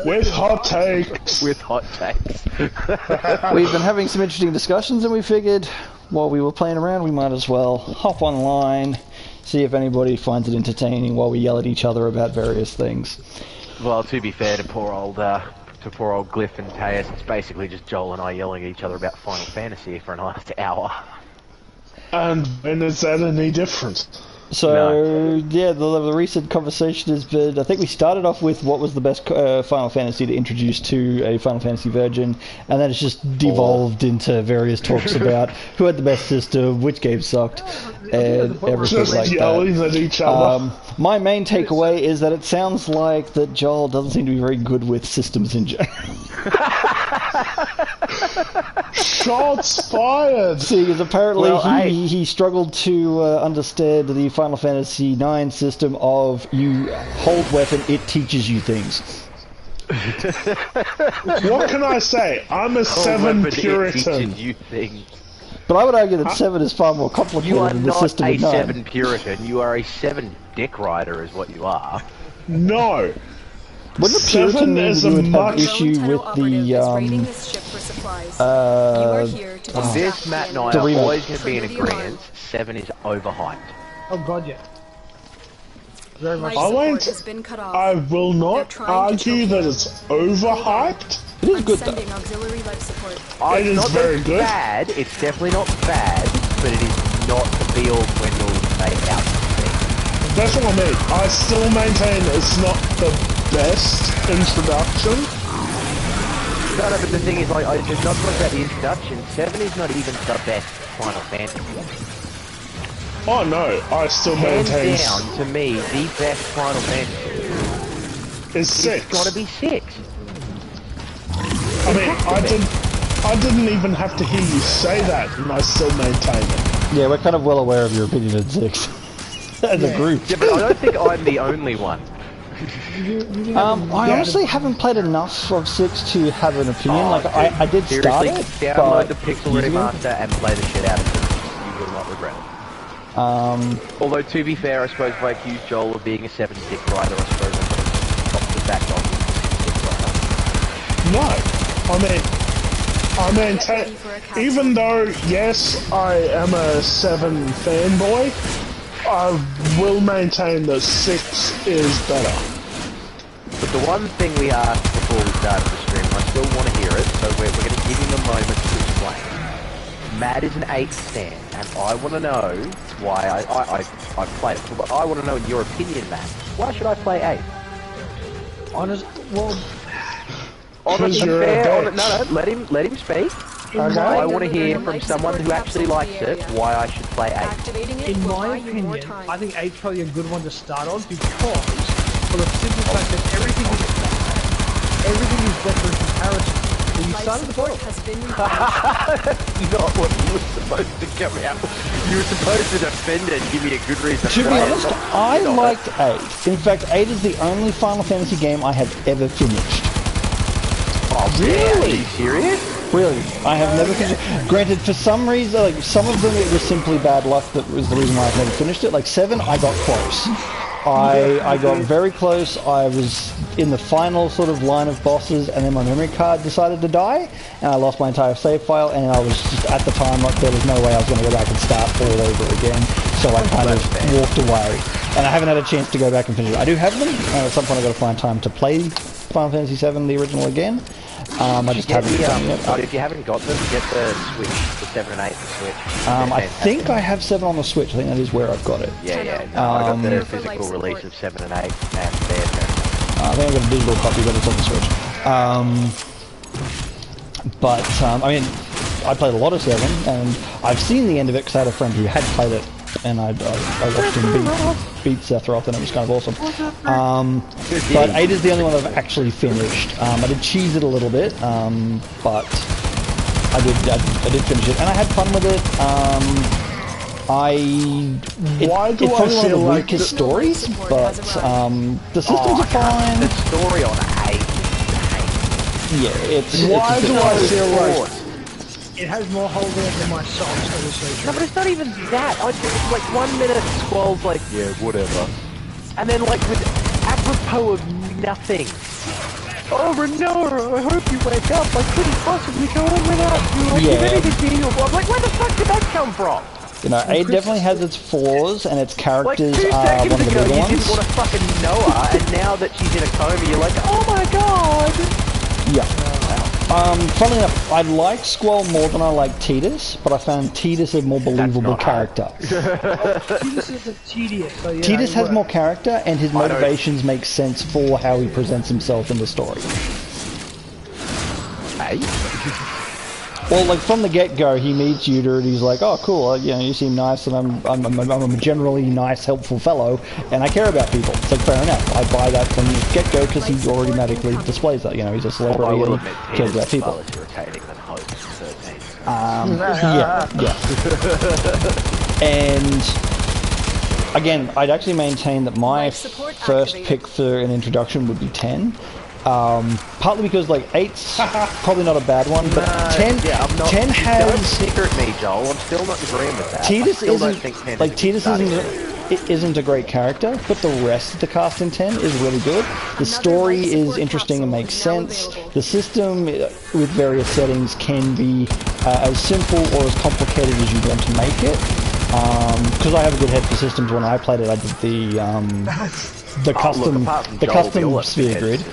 With hot takes. With hot takes. We've been having some interesting discussions, and we figured while we were playing around, we might as well hop online, see if anybody finds it entertaining while we yell at each other about various things. Well, to be fair to poor old Glyph and Teus, it's basically just Joel and I yelling at each other about Final Fantasy for an last hour. And is that any different? So, yeah, the recent conversation has been, I think we started off with what was the best Final Fantasy to introduce to a Final Fantasy virgin, and then it's just devolved into various talks about who had the best system, which game sucked, and everything just like yelling that. At each other. My main takeaway is that it sounds like that Joel doesn't seem to be very good with systems in general. Shots fired! See, because apparently he struggled to understand the Final Fantasy IX system of you hold weapon, it teaches you things. What can I say? I'm a 7 Puritan. You things. But I would argue that 7 is far more complicated than the system of 9. You are not a 7 Puritan, you are a 7 Dick Rider is what you are. No! Wouldn't a Puritan mean that you would have issue with this, Matt and I are always going to be in agreement. 7 is overhyped. Oh god, yeah. Very much. I will not argue that it's overhyped. It is good though. It is very good. Bad. It's definitely not bad, but it is not the be-all end-all made out to be. That's what I mean. I still maintain it's not the best introduction. No, but the thing is, it's not about the introduction. 7 is not even the best Final Fantasy. Oh no, I still maintain. Hands down, to me, the best Final Fantasy is 6. It's gotta be 6. I mean, I didn't even have to hear you say that, and I still maintain it. Yeah, we're kind of well aware of your opinion at 6. As a group. Yeah, but I don't think I'm the only one. I honestly haven't played enough of 6 to have an opinion. I did start it, download the Pixel Remaster and play the shit out of it. You will not regret it. Although, to be fair, I suppose if I accuse Joel of being a 7 Dick Rider, I suppose I could have stopped the back off. No, I maintain, even though, yes, I am a 7 fanboy, I will maintain that 6 is better. But the one thing we asked before we started the stream, I still want to hear it, so we're going to give him a moment to explain. Matt is an 8 stan, and I want to know why I played it. But I want to know, in your opinion, Matt, why should I play 8? Honest and fair. No, let him speak. Okay. I want to hear from someone who actually likes it why I should play 8. In my opinion, I think 8's probably a good one to start on because, for the simple fact that everything is better in comparison. When you started the bottom. That's not what you were supposed to come out. You were supposed to defend it and give me a good reason. To be honest, I liked 8. In fact, 8 is the only Final Fantasy game I have ever finished. Oh, really? Are you serious? Really, I have never finished it. Granted, for some reason, like some of them, it was simply bad luck that was the reason why I've never finished it. Like 7, I got close. I got very close. I was in the final sort of line of bosses, and then my memory card decided to die, and I lost my entire save file, and I was just, at the time, like, there was no way I was going to go back and start all over again, so I kind of walked away. And I haven't had a chance to go back and finish it. I do have them, and at some point I've got to find time to play Final Fantasy VII, the original, again. I just haven't done it yet. If you haven't got them, get the Switch, the 7 and 8 the Switch. I think I have 7 on the Switch. I think that is where I've got it. Yeah. No, I got the physical release of 7 and 8, and they're I think I've got a digital copy, but it's on the Switch. I mean, I played a lot of 7, and I've seen the end of it because I had a friend who had played it, and I watched him beat Sephiroth, and it was kind of awesome. But 8 is the only one I've actually finished. I did cheese it a little bit, but I did finish it, and I had fun with it. It's probably one of the weakest stories, but the systems are fine. The story on 8. Yeah, it's. Why do I feel like it has more hold there than my socks? No, but it's not even that. It's like 1 minute Squall's like, yeah, whatever, and then like with apropos of nothing, oh Renora, I hope you wake up. I couldn't possibly go on without you. Like, Yeah. you ready to be your I'm like, where the fuck did that come from? You know, 8 definitely has its flaws, and its Like characters 2 are seconds one of the ago bigger you ones. didn't want to fucking know her, and now that she's in a coma you're like, oh my god! Yeah. Funnily enough, I like Squall more than I like Tidus, but I found Tidus a more believable not hard. character. Tidus isn't tedious, so yeah. Tidus it has works. more character, and his motivations make sense for how he presents himself in the story. Hey? Well, like from the get-go, he meets Yuta and he's like, "Oh, cool. You know, you seem nice, and I'm a generally nice, helpful fellow, and I care about people." It's like fair enough. I buy that from the get-go because he already automatically displays that. You know, he's a celebrity and he cares about people. Less irritating than Hope 13. Yeah. And again, I'd actually maintain that my first pick for an introduction would be 10. Partly because like 8's probably not a bad one, but 10, yeah, I'm not, 10 Don't has snicker at me, Joel. I'm still not agreeing with that. Tidus Tidus isn't a great character, but the rest of the cast in 10 is really good. The story is interesting and makes sense. The system with various settings can be as simple or as complicated as you want to make it. Because I have a good head for systems. When I played it, I did the custom sphere grid.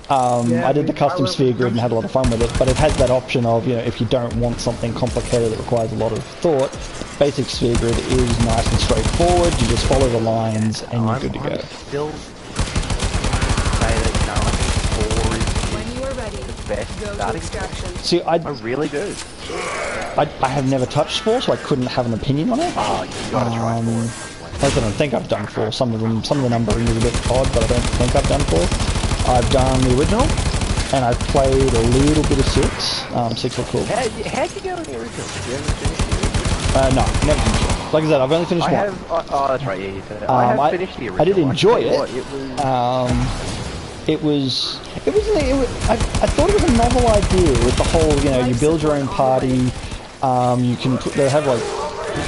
I did the custom sphere grid and had a lot of fun with it, but it has that option of, you know, if you don't want something complicated that requires a lot of thought, basic sphere grid is nice and straightforward. You just follow the lines and you're good to go. Still say that, you know, I think 4 is When you are ready, the best go to starting. extraction. See, I really do. I have never touched 4, so I couldn't have an opinion on it. Oh, you gotta try 4. I don't think I've done 4. Some of the numbering is a bit odd, but I don't think I've done 4. I've done the original, and I've played a little bit of 6. 6 were cool. How'd you go in the original? Did you ever finish the original? No, never finished it. Like I said, I've only finished one. Oh, that's right, yeah, you said it. I have finished the original. I did enjoy it. I thought it was a novel idea with the whole, you know, you build your own party. You can put, they have like,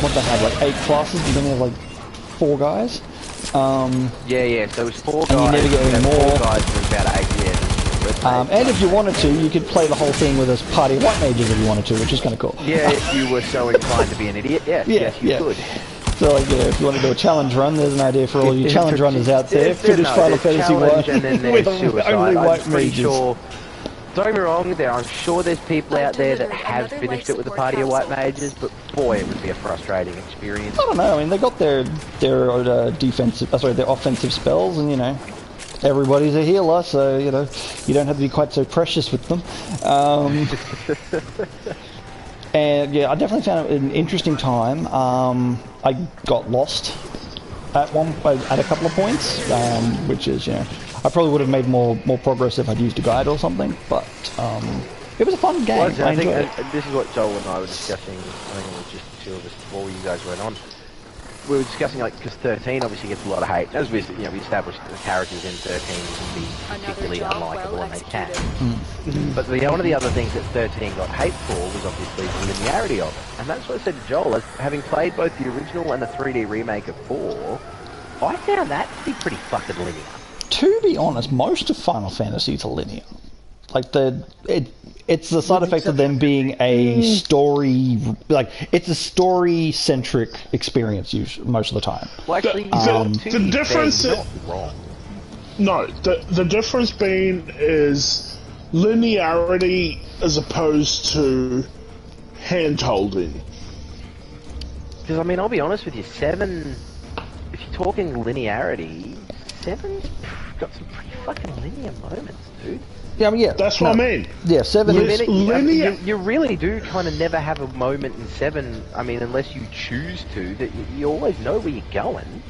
what they have, like 8 classes, but then they have like 4 guys. Yeah, so it was 4 guys. And you never get any more. 4 guys for about 8 years. And if you wanted to, you could play the whole thing with a party of white mages if you wanted to, which is kind of cool. Yeah, if you were so inclined to be an idiot, yes, you could. So, like, yeah, if you want to do a challenge run, there's an idea for all you challenge runners out there. Finish Final Fantasy 1 with only white mages. Sure, don't get me wrong, I'm sure there's people out there that have finished it with a party of white mages, but boy, it would be a frustrating experience. I don't know, I mean, they got their offensive spells, and, you know, everybody's a healer, so, you know, you don't have to be quite so precious with them. And yeah, I definitely found it an interesting time. I got lost at a couple of points, which is, you know, I probably would have made more progress if I'd used a guide or something. But it was a fun game. Well, I enjoyed it. This is what Joel and I were discussing. I think it was just the 2 of us before you guys went on. We were discussing, like, because 13 obviously gets a lot of hate. As we established, the characters in 13 can be particularly unlikable, and they can. But one of the other things that 13 got hate for was obviously the linearity of it. And that's what I said to Joel, as having played both the original and the 3D remake of 4, I found that to be pretty fucking linear. To be honest, most of Final Fantasy are linear. Like, it's the side effect of them being a story, like, it's a story-centric experience most of the time. Well, actually, the difference is not wrong. No, the difference being is linearity as opposed to hand-holding. Because, I mean, I'll be honest with you, 7, if you're talking linearity, 7's got some pretty fucking linear moments, dude. Yeah, I mean, yeah. That's what I mean. Yeah, 7 is linear. You really do kind of never have a moment in 7, I mean, unless you choose to, that you always know where you're going.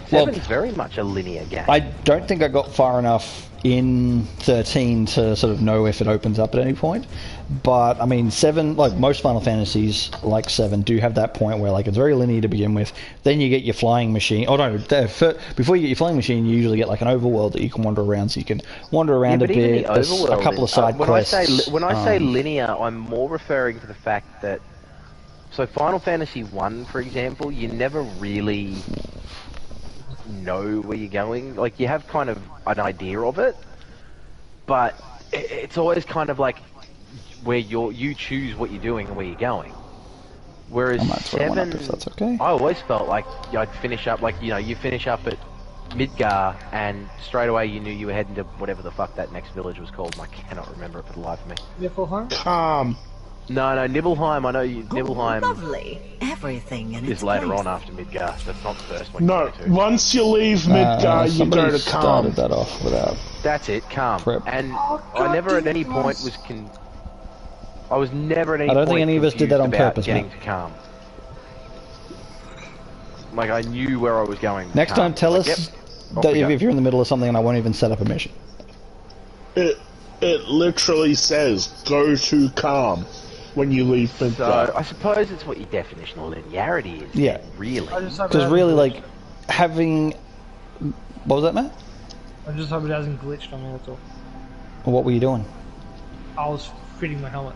7's very much a linear game. I don't think I got far enough in 13 to sort of know if it opens up at any point. But, I mean, 7, like most Final Fantasies, like 7, do have that point where, like, it's very linear to begin with. Then you get your flying machine. Oh, no, before you get your flying machine, you usually get, like, an overworld that you can wander around. So you can wander around a bit. There's a couple of side quests. When I say linear, I'm more referring to the fact that... So, Final Fantasy 1, for example, you never really know where you're going. Like, you have kind of an idea of it. but it's always kind of like where you choose what you're doing and where you're going. Whereas 7, if that's okay. I always felt like I'd finish up, like, you know, you finish up at Midgar, and straight away you knew you were heading to whatever the fuck that next village was called, and I cannot remember it for the life of me. Niflheim? No, Nibelheim, I know you, Nibelheim Lovely. Everything in its is later place. on after Midgar, so that's not the first one you No, go to. once you leave Midgar, you go to started Calm. that off without... That's it, Calm. Prep. And I never at any point was I was never at any I don't point think any of us did that on confused about purpose, getting Matt. to Calm. Like, I knew where I was going. Next time, tell Like, us yep, off that we go. if you're in the middle of something and I won't even set up a mission. It literally says, go to Calm when you leave Midgar. So, I suppose it's what your definition of linearity is. Yeah. Really. Because really, like, having... What was that, Matt? I just hope it hasn't glitched on me, that's all. Or what were you doing? I was fitting my helmet.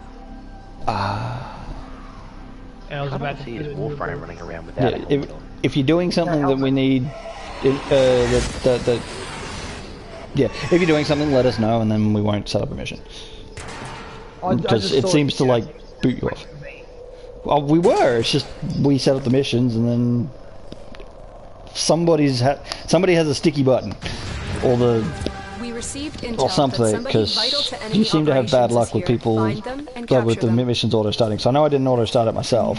And I was I about don't to see fit his it in the Warframe boat. running around without Yeah, it. if you're doing something that we need... Yeah, if you're doing something, let us know, and then we won't set up a mission. I Because just it thought seems to, like, boot you off. Well, we were. It's just we set up the missions, and then somebody has a sticky button, or We received intel or something. that somebody vital Because to enemy you seem to have bad operations luck is with here. people Find them and with capture the them. missions auto starting. So I know I didn't auto start it myself.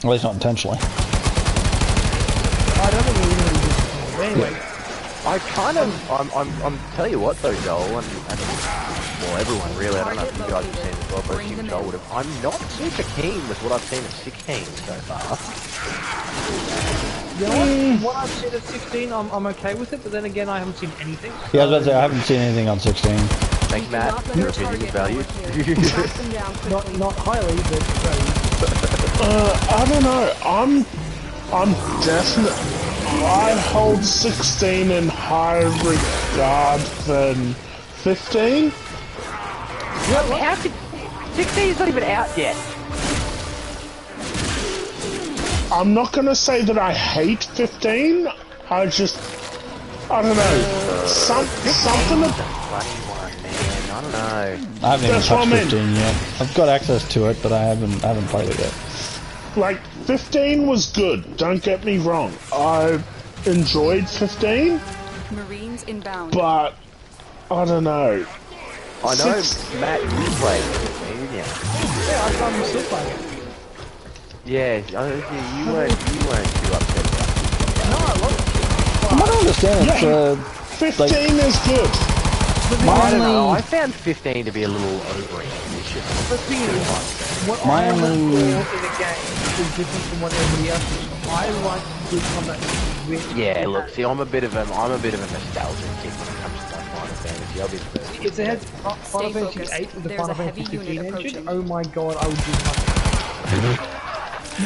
At least not intentionally. I don't think we're going to do this. But anyway, I kind of, I'm tell you what though, Joel, and well, everyone really, I don't know if you guys have seen as well, but I assume Joel would have. I'm not super keen with what I've seen of 16 so far. you know what I've seen at 16, I'm okay with it, but then again, I haven't seen anything. Yeah, I was about to say I haven't seen anything on 16. Thanks, Matt. Your opinion is valued. Track them down quickly. Not highly, but I don't know. I'm definite. I hold 16 in higher regard than 15. How could 16 is not even out yet? I'm not gonna say that I hate 15. I don't know. Something. Funny one, man. I don't know. I haven't even That's what touched I mean. 15 yet. I've got access to it, but I haven't played it yet. Like 15 was good. Don't get me wrong. I enjoyed 15, Marines inbound. but I don't know. I know, Six- Matt, you played it with me, didn't you? yeah, I'm still playing it. Yeah, you weren't too upset about it. No, I love it. From what I understand, it's Yeah. 15 is good. I don't know, I found 15 to be a little over-ambitious. The thing is, what My I look only- for in a game is different from what everybody else is. I like good combat with... Yeah, look, see, I'm a bit of a nostalgic kid when it comes to like Final Fantasy. I'll be the first. If they had Final Fantasy focused. 8 with the There's Final a heavy Fantasy unit 15 engine, approaching. oh my god, I would do nothing.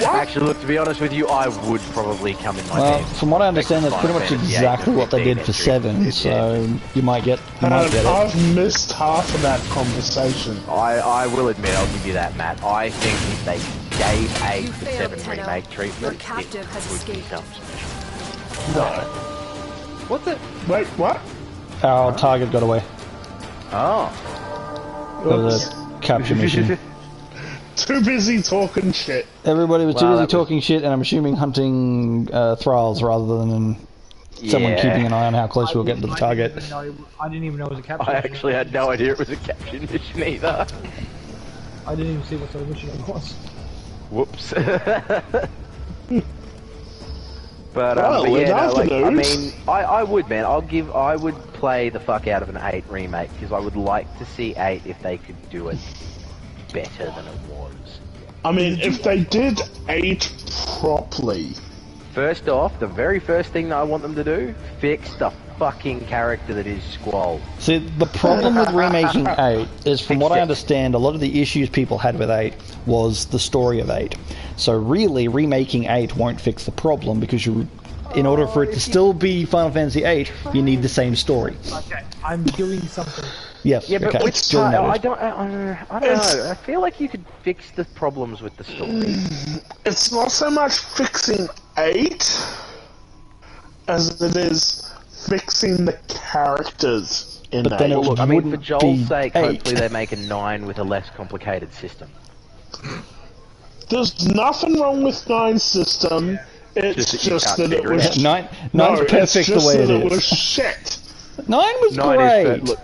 Actually, look, to be honest with you, I would probably come in my Well, band. from what I understand, that's pretty much Final Fantasy exactly 8 what they did for 15 7, entry. so you might get it. I've missed half of that conversation. I will admit, I'll give you that, Matt. I think if they gave 8 You the failed, 7 Tenno. remake Your treatment, captive it has would be escaped. something special. No. What the... Wait, what? Our target got away. Oh. There was a capture mission. Too busy talking shit. Everybody was too Well, busy that was- talking shit, and I'm assuming hunting thralls rather than someone Yeah. keeping an eye on how close we'll get to the target. I didn't even know it was a capture I mission. actually had no idea it was a capture mission either. I didn't even see what sort of mission it was. Whoops. Well, but yeah, no, enough like, of I those. mean, I would, man. I would play the fuck out of an 8 remake because I would like to see 8 if they could do it better than it was. I mean, if they did 8 properly. First off, the very first thing that I want them to do, fix the fucking character that is Squall. See, the problem with remaking 8 is, from what I understand, a lot of the issues people had with 8 was the story of 8. So really, remaking 8 won't fix the problem, because in order for it to still be Final Fantasy 8, you need the same story. Okay, I'm doing something. Yes, Yeah, but okay. which duly part? noted. I don't know. I feel like you could fix the problems with the story. It's not so much fixing 8 as it is fixing the characters in But then 8. it Look, I mean, for wouldn't Joel's be sake, 8. hopefully they make a 9 with a less complicated system. There's nothing wrong with 9's system. It's just that it was... Nine's No, perfect it's the just way that it it was is. shit. 9 was 9 great. is... Look,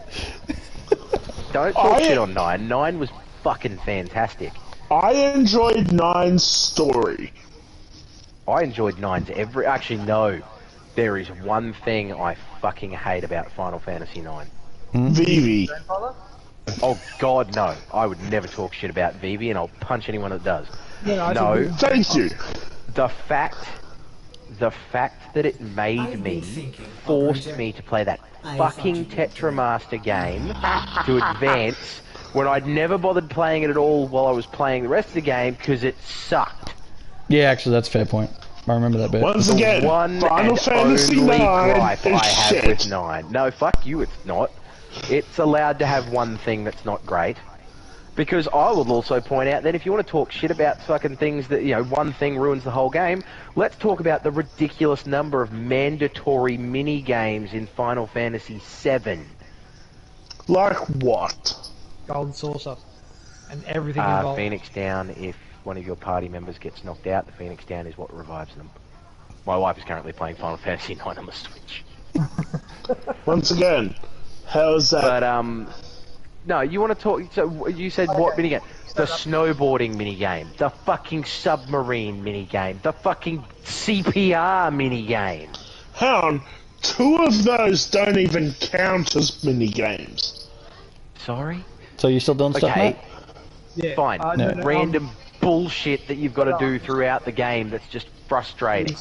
don't talk shit on 9. 9 was fucking fantastic. I enjoyed 9's story. I enjoyed 9's every... Actually, no. There is one thing I fucking hate about Final Fantasy 9. Vivi. Oh, God, no. I would never talk shit about Vivi, and I'll punch anyone that does. No. Thank you. The fact that it made me, forced me to play that fucking Tetramaster game to advance when I'd never bothered playing it at all while I was playing the rest of the game because it sucked. Yeah, actually, that's a fair point. I remember that bit. Once again, One Final and Fantasy only 9 gripe I is have shit. with 9. No, fuck you, it's not. It's allowed to have one thing that's not great. Because I will also point out that if you want to talk shit about fucking things that, you know, one thing ruins the whole game, let's talk about the ridiculous number of mandatory mini-games in Final Fantasy VII. Like what? Golden saucer. And everything involved. Phoenix Down, if one of your party members gets knocked out, the Phoenix Down is what revives them. My wife is currently playing Final Fantasy 9 on the Switch. Once again, how's that? But, no, you want to talk... So, you said what minigame? The snowboarding minigame. The fucking submarine minigame. The fucking CPR minigame. Hound, 2 of those don't even count as minigames. Sorry? So you still doing stuff, Okay, Matt? Yeah. fine. No, Random bullshit that you've got to do throughout the game that's just frustrating.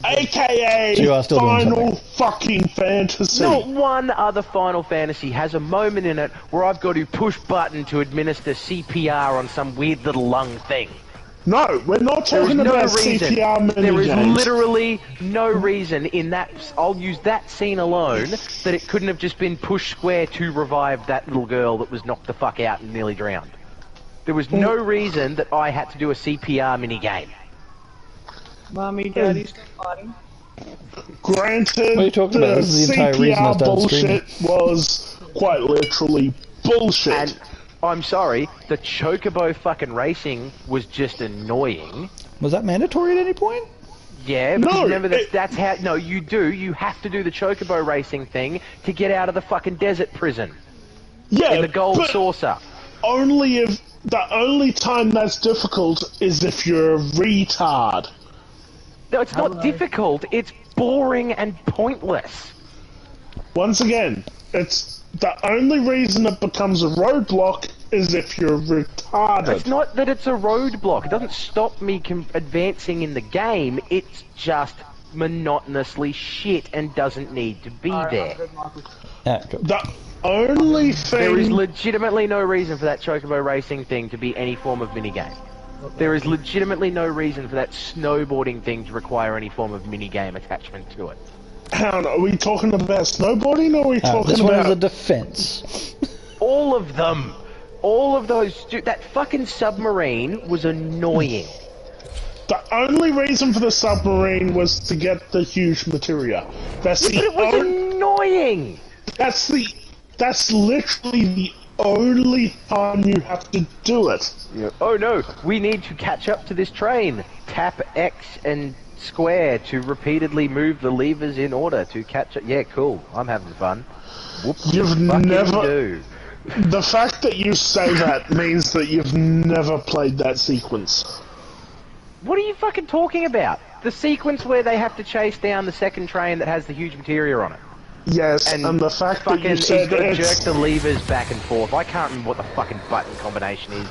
AKA So you are still doing Final something. fucking Fantasy. Not one other Final Fantasy has a moment in it where I've got to push button to administer CPR on some weird little lung thing. No, we're not There is talking no about reason. CPR There is minigames. literally no reason in that. I'll use that scene alone that it couldn't have just been push square to revive that little girl that was knocked the fuck out and nearly drowned. There was no reason that I had to do a CPR minigame. Mommy, Daddy, stop fighting. Granted, What are you talking about? This is the entire reason I CPR started bullshit was quite literally bullshit. And I'm sorry, the Chocobo fucking racing was just annoying. Was that mandatory at any point? Yeah, because No, remember that's how... No, you do. You have to do the Chocobo racing thing to get out of the fucking desert prison. yeah, In the gold but saucer. only if the only time that's difficult is if you're a retard. No, it's not difficult. It's boring and pointless. Once again, it's the only reason it becomes a roadblock is if you're retarded. It's not that it's a roadblock. It doesn't stop me advancing in the game. It's just monotonously shit and doesn't need to be there. Yeah, cool. The only thing... There is legitimately no reason for that Chocobo racing thing to be any form of minigame. There is legitimately no reason for that snowboarding thing to require any form of minigame attachment to it. Hang on, are we talking about snowboarding or are we talking this one is a about... defense. All of them! All of those... That fucking submarine was annoying. The only reason for the submarine was to get the huge materia. That's But it was annoying! That's literally the only time you have to do it. Oh no, we need to catch up to this train. Tap X and square to repeatedly move the levers in order to catch up. Yeah, cool. I'm having fun. Whoops. You've Fucking never... do. The fact that you say that means that you've never played that sequence. What are you fucking talking about? The sequence where they have to chase down the second train that has the huge materia on it. Yes, and the fact that fucking you said jerk it's... the levers back and forth. I can't remember what the fucking button combination is.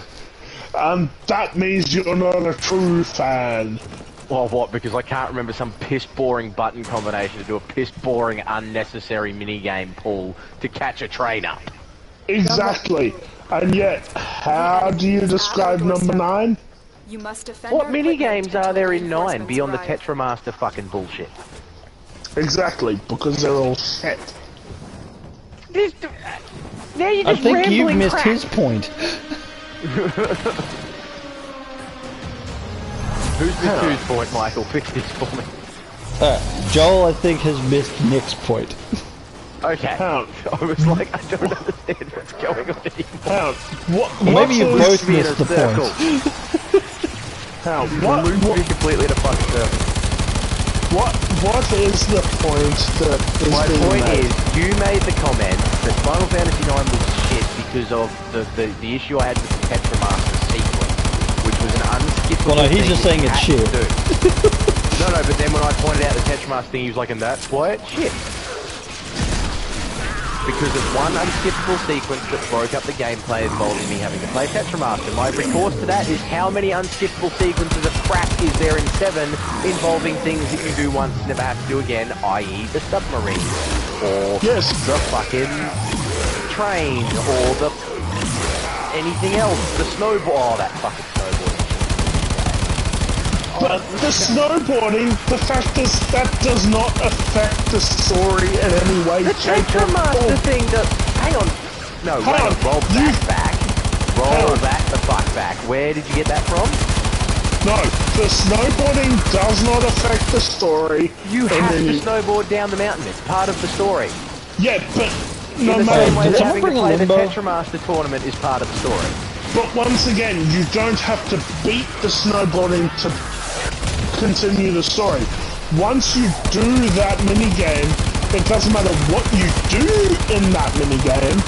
That means you're not a true fan. Well, what? Because I can't remember some piss-boring button combination to do a piss-boring, unnecessary minigame pull to catch a train up. Exactly. And yet, how do you describe number 9? You must defend What our minigames equipment are there until in 9 reinforcements beyond the arrive. Tetramaster fucking bullshit? Exactly, because they're all shit. Now you're I just think you've rambling missed crap. his point. Who's missed whose point, Michael? Fix this for me. Joel, I think, has missed Nick's point. Okay. Pound. I was like, I don't understand what's going on anymore. Pound. What? Or maybe you is- both Me in a missed the circle. point. Pound. Moving completely in a fucking circle. What is the point that is My being point made? is, you made the comment that Final Fantasy IX was shit because of the issue I had with the Tetramaster sequence, which was an unskippable Well, no, he's thing just saying you it's had to shit. do. No, but then when I pointed out the Tetramaster thing, he was like, and that's why it's shit. Because of one unskippable sequence that broke up the gameplay involving me having to play Tetramaster. My recourse to that is how many unskippable sequences of crap is there in 7 involving things that you do once and never have to do again, i.e. the submarine, or Yes. the fucking train, or the anything else, the snowball, oh, that fucking snowboarding. But the snowboarding, the fact is that does not affect the story in any way, The shape, or Tetramaster form. thing does, hang on, no, Hang wait, on, roll you- that back, roll Hang on. that the fuck back. Where did you get that from? No, the snowboarding does not affect the story. You in have to any- snowboard down the mountain. It's part of the story. Yeah, but no In the matter same way did that what. someone having to bring a play the limbo? Tetramaster tournament is part of the story. But once again, you don't have to beat the snowboarding to continue the story. Once you do that minigame, it doesn't matter what you do in that minigame,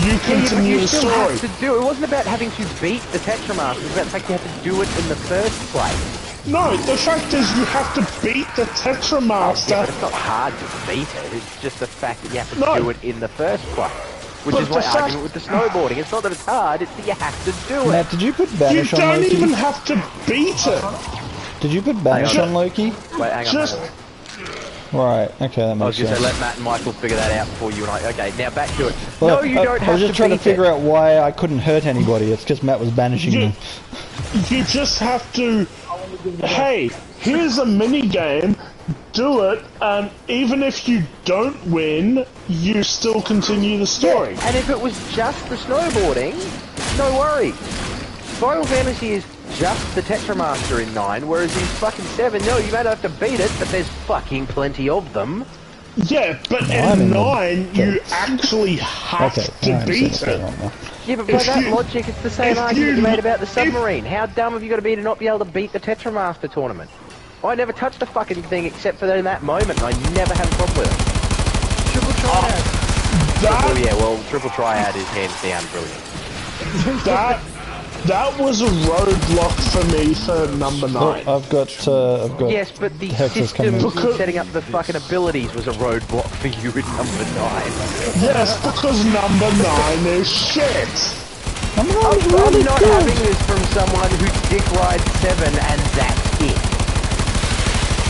you continue you the still story. have to do it. It wasn't about having to beat the Tetramaster. It was about the fact you have to do it in the first place. No, the fact is you have to beat the Yeah, Tetramaster. but it's not hard to beat it. It's just the fact that you have to No. do it in the first place. Which But is the my fact- argument with the snowboarding. It's not that it's hard, it's that you have to do it. Matt, did you put You Banish on don't Loki? even have to beat it. Did you put Banish Hang on. on Loki? Wait, hang on. Just Right, okay, that I was makes just sense. going to let Matt and Michael figure that out before you and I... Okay, now back to it. Well, no, you don't I have was just to trying to beat figure it. out why I couldn't hurt anybody. It's because Matt was banishing You, me. you just have to. Hey, here's a mini game. Do it, and even if you don't win, you still continue the story. And if it was just the snowboarding, no worries. Final Fantasy is just the Tetramaster in 9, whereas in fucking 7, no, you might have to beat it, but there's fucking plenty of them. Yeah, but I'm in in the 9, you gates. actually have Okay, to I understand beat what's going it. on now. Yeah, but by If that you- logic, it's the same if argument you- you made about the if- submarine. How dumb have you got to be to not be able to beat the Tetramaster tournament? I never touched the fucking thing except for in that moment, and I never had a problem with it. Triple triad. Oh That, yeah, well, Triple Triad is hands down brilliant. that was a roadblock for me for number 9. Oh, I've got Yes, but the Hexes system coming. in setting up the fucking abilities was a roadblock for you in number 9. Yes, because number 9 is shit. I'm I'm not having this from someone who dick rides 7 and that's it.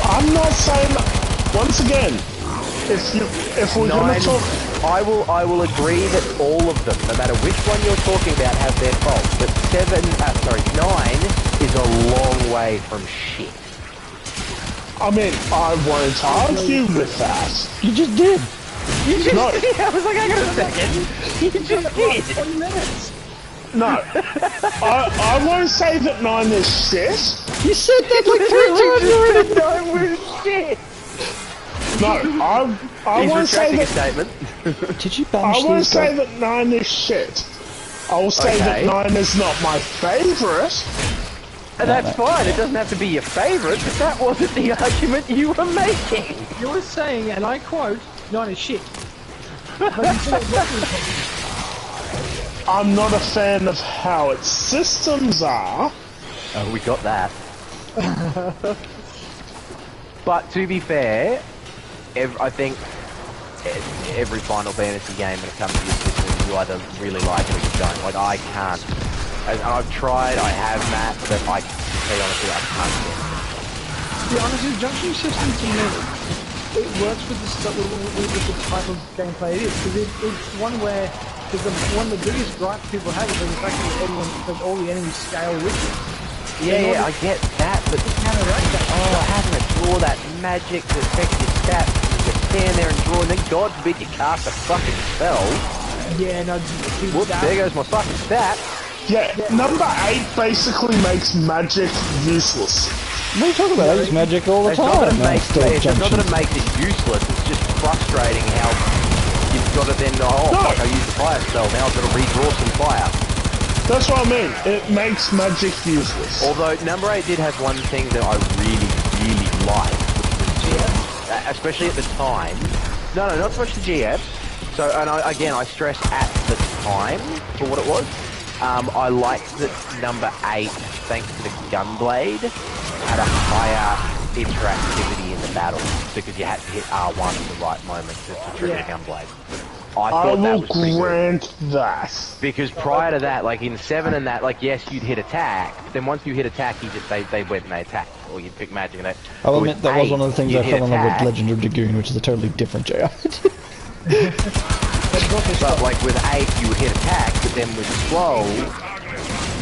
I'm not saying. Once again, if we're gonna 9, talk, I will agree that all of them, no matter which one you're talking about, have their faults. But 9 is a long way from shit. I mean, I won't argue with that. You just did. You just No. did. I was like, hang on a second. You just did. 20 minutes. No, I won't say that 9 is shit. You said that like 3 times already. No, we're shit. No, I He's won't say retracting a that. Did statement. you I banish won't these say guys? that 9 is shit. I will say that Okay. 9 is not my favourite. And that's fine. It doesn't have to be your favourite, but that wasn't the argument you were making. You were saying, and I quote, 9 is shit. But you said it wasn't. I'm not a fan of how its systems are. Oh, we got that. But to be fair, I think every Final Fantasy game, when it comes to your system, you either really like it or you don't. Like, I can't. I've tried, I have, Matt, but I can tell you honestly, I can't get it. To be honest, the junction system to me, it works with the type of gameplay it is. Because it's one where, one of the biggest gripes people have is the fact that all the enemies scale with you. Yeah, I get that, but having to draw that magic to affect your stats, to stand there and draw, and then God forbid you cast a fucking spell. Yeah, no, Whoops, there goes my fucking stat. Yeah, number 8 basically makes magic useless. What are you talking about? I use magic all the It's not that time. it makes Still it's not that junctions. it makes it useless. It's just frustrating how you've got to then fuck, I used the fire spell. Now I've got to redraw some fire. That's what I mean. It makes magic useless. Although number 8 did have one thing that I really, really liked, which was GF, especially at the time. No, not so much the GF. So, and I stress at the time for what it was. I liked that number 8, thanks to the Gunblade, had a higher interactivity in the battle because you had to hit R1 at the right moment to trigger the Gunblade. I thought that was pretty grant that. because prior to that, like in 7 and that, like yes, you'd hit attack. Then once you hit attack, they went and they attacked, or you'd pick magic and they. I will admit that was one of the things I fell in love with attack. Legend of Dragoon, which is a totally different JRPG. But like with 8, you would hit attack, but then with 12,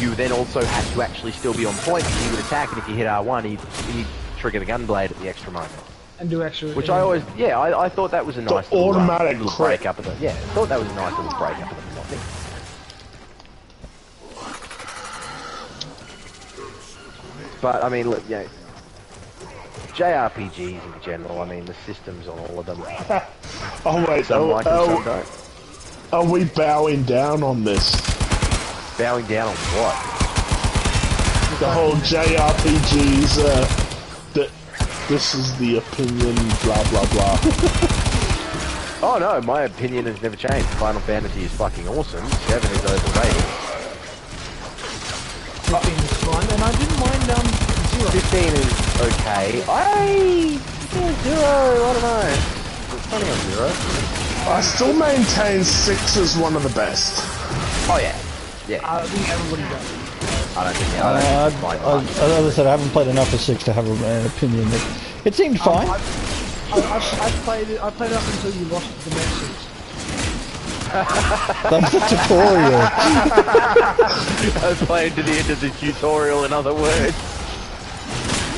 you then also had to actually still be on point. You would attack, and if you hit R1, you'd trigger the Gunblade at the extra moment. And do extra. Which I always, I thought that was a nice little, automatic little crit. break up of the. Yeah, I thought that was a nice little break up of the plot. But I mean, look, JRPGs in general. I mean, the systems on all of them. Oh wait, Some like them, some don't. are we bowing down on this? Bowing down on what? The whole JRPGs, that this is the opinion, blah blah blah. Oh no, my opinion has never changed. Final Fantasy is fucking awesome. 7 is overrated. 15 is fine, and I didn't mind 0. 15 is okay. Zero, I don't know. It's funny on 0. I still maintain 6 is one of the best. Oh yeah. Yeah. I think everybody does. I don't think As I said, I haven't played enough of 6 to have an opinion. It seemed fine. I played it up until you lost the dimensions. That's the tutorial. I was playing to the end of the tutorial, in other words.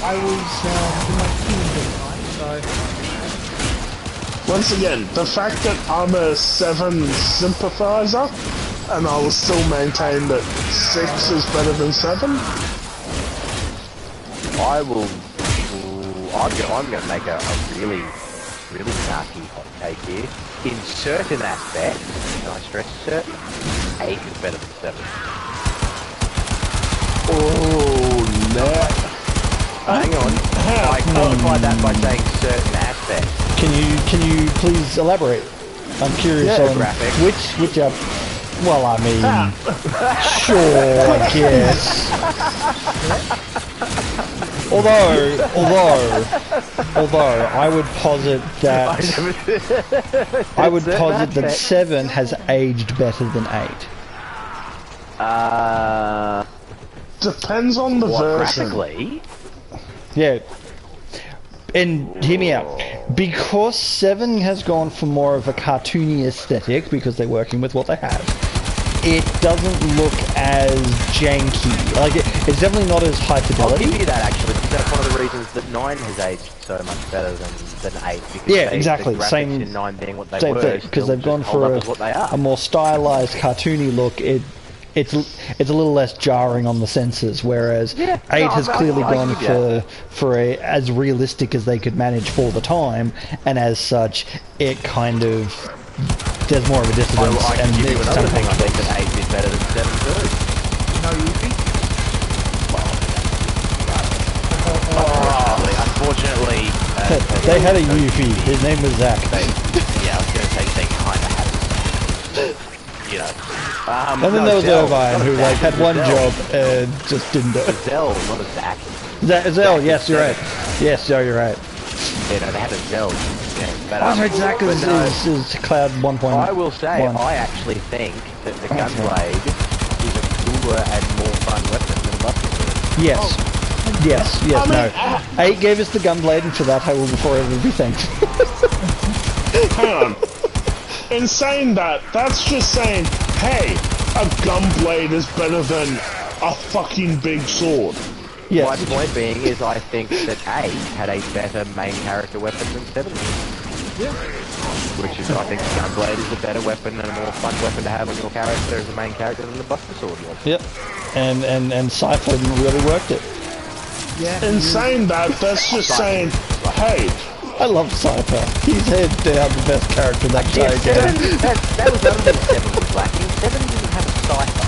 I was in my teens at the time, so... Once again, the fact that I'm a 7 sympathizer, and I will still maintain that 6 is better than 7. I'm going to make a really, really nasty hot take here. In certain aspects, and I stress certain, 8 is better than 7. Oh, no. Hang on. I qualified that by saying certain aspects. Can you please elaborate? I'm curious on graphic. which well, I mean, sure, I guess. Although I would posit that that 7 has aged better than 8. Depends on the version. Graphically? Yeah. And hear me out. Because 7 has gone for more of a cartoony aesthetic, because they're working with what they have, it doesn't look as janky. Like, it's definitely not as high I'll fidelity. give you that actually, because that's one of the reasons that 9 has aged so much better than 8. Because Yeah, exactly. The graphics Same- in 9 being what they Same were, thing, because still they've gone just hold for up as what they are. a more stylized, cartoony look. It's a little less jarring on the senses, whereas 8 has clearly gone for a as realistic as they could manage for the time, and as such, it kind of there's more of a dissonance. I can and give you it's another thing. I uncomfortable. think that 8 is better than 7 too. No, you think? Unfortunately, They had a Yuffie. His name was Zach. I was going to say they kind of had it. You know. And then there was Irvine, who like had one job and just didn't do it. Zell, not a Zach. Zell, yes, you're right. Yes, Joe, you're right. Yeah, no, they had a Zell. Yeah, but, I heard Zach is Cloud 1.1. I will say, I actually think that the Gunblade is a cooler and more fun weapon than a buster sword. Yes. Yes, no. 8 gave us the Gunblade, and for that I will forever be thankful. Hang on. In saying that, that's just saying, hey, a gunblade is better than a fucking big sword. Yes. My point being is I think that 8 had a better main character weapon than 7. Yeah. Which is, I think the Gunblade is a better weapon and a more fun weapon to have on your character as a main character than the Buster Sword was. Yep. And Cypher really worked it. Yeah. In saying that, that's just saying, hey, I love Cypher. He's hands down the best character in that Yeah, entire game. 7, that was another thing 7 was lacking. 7 didn't have a cipher.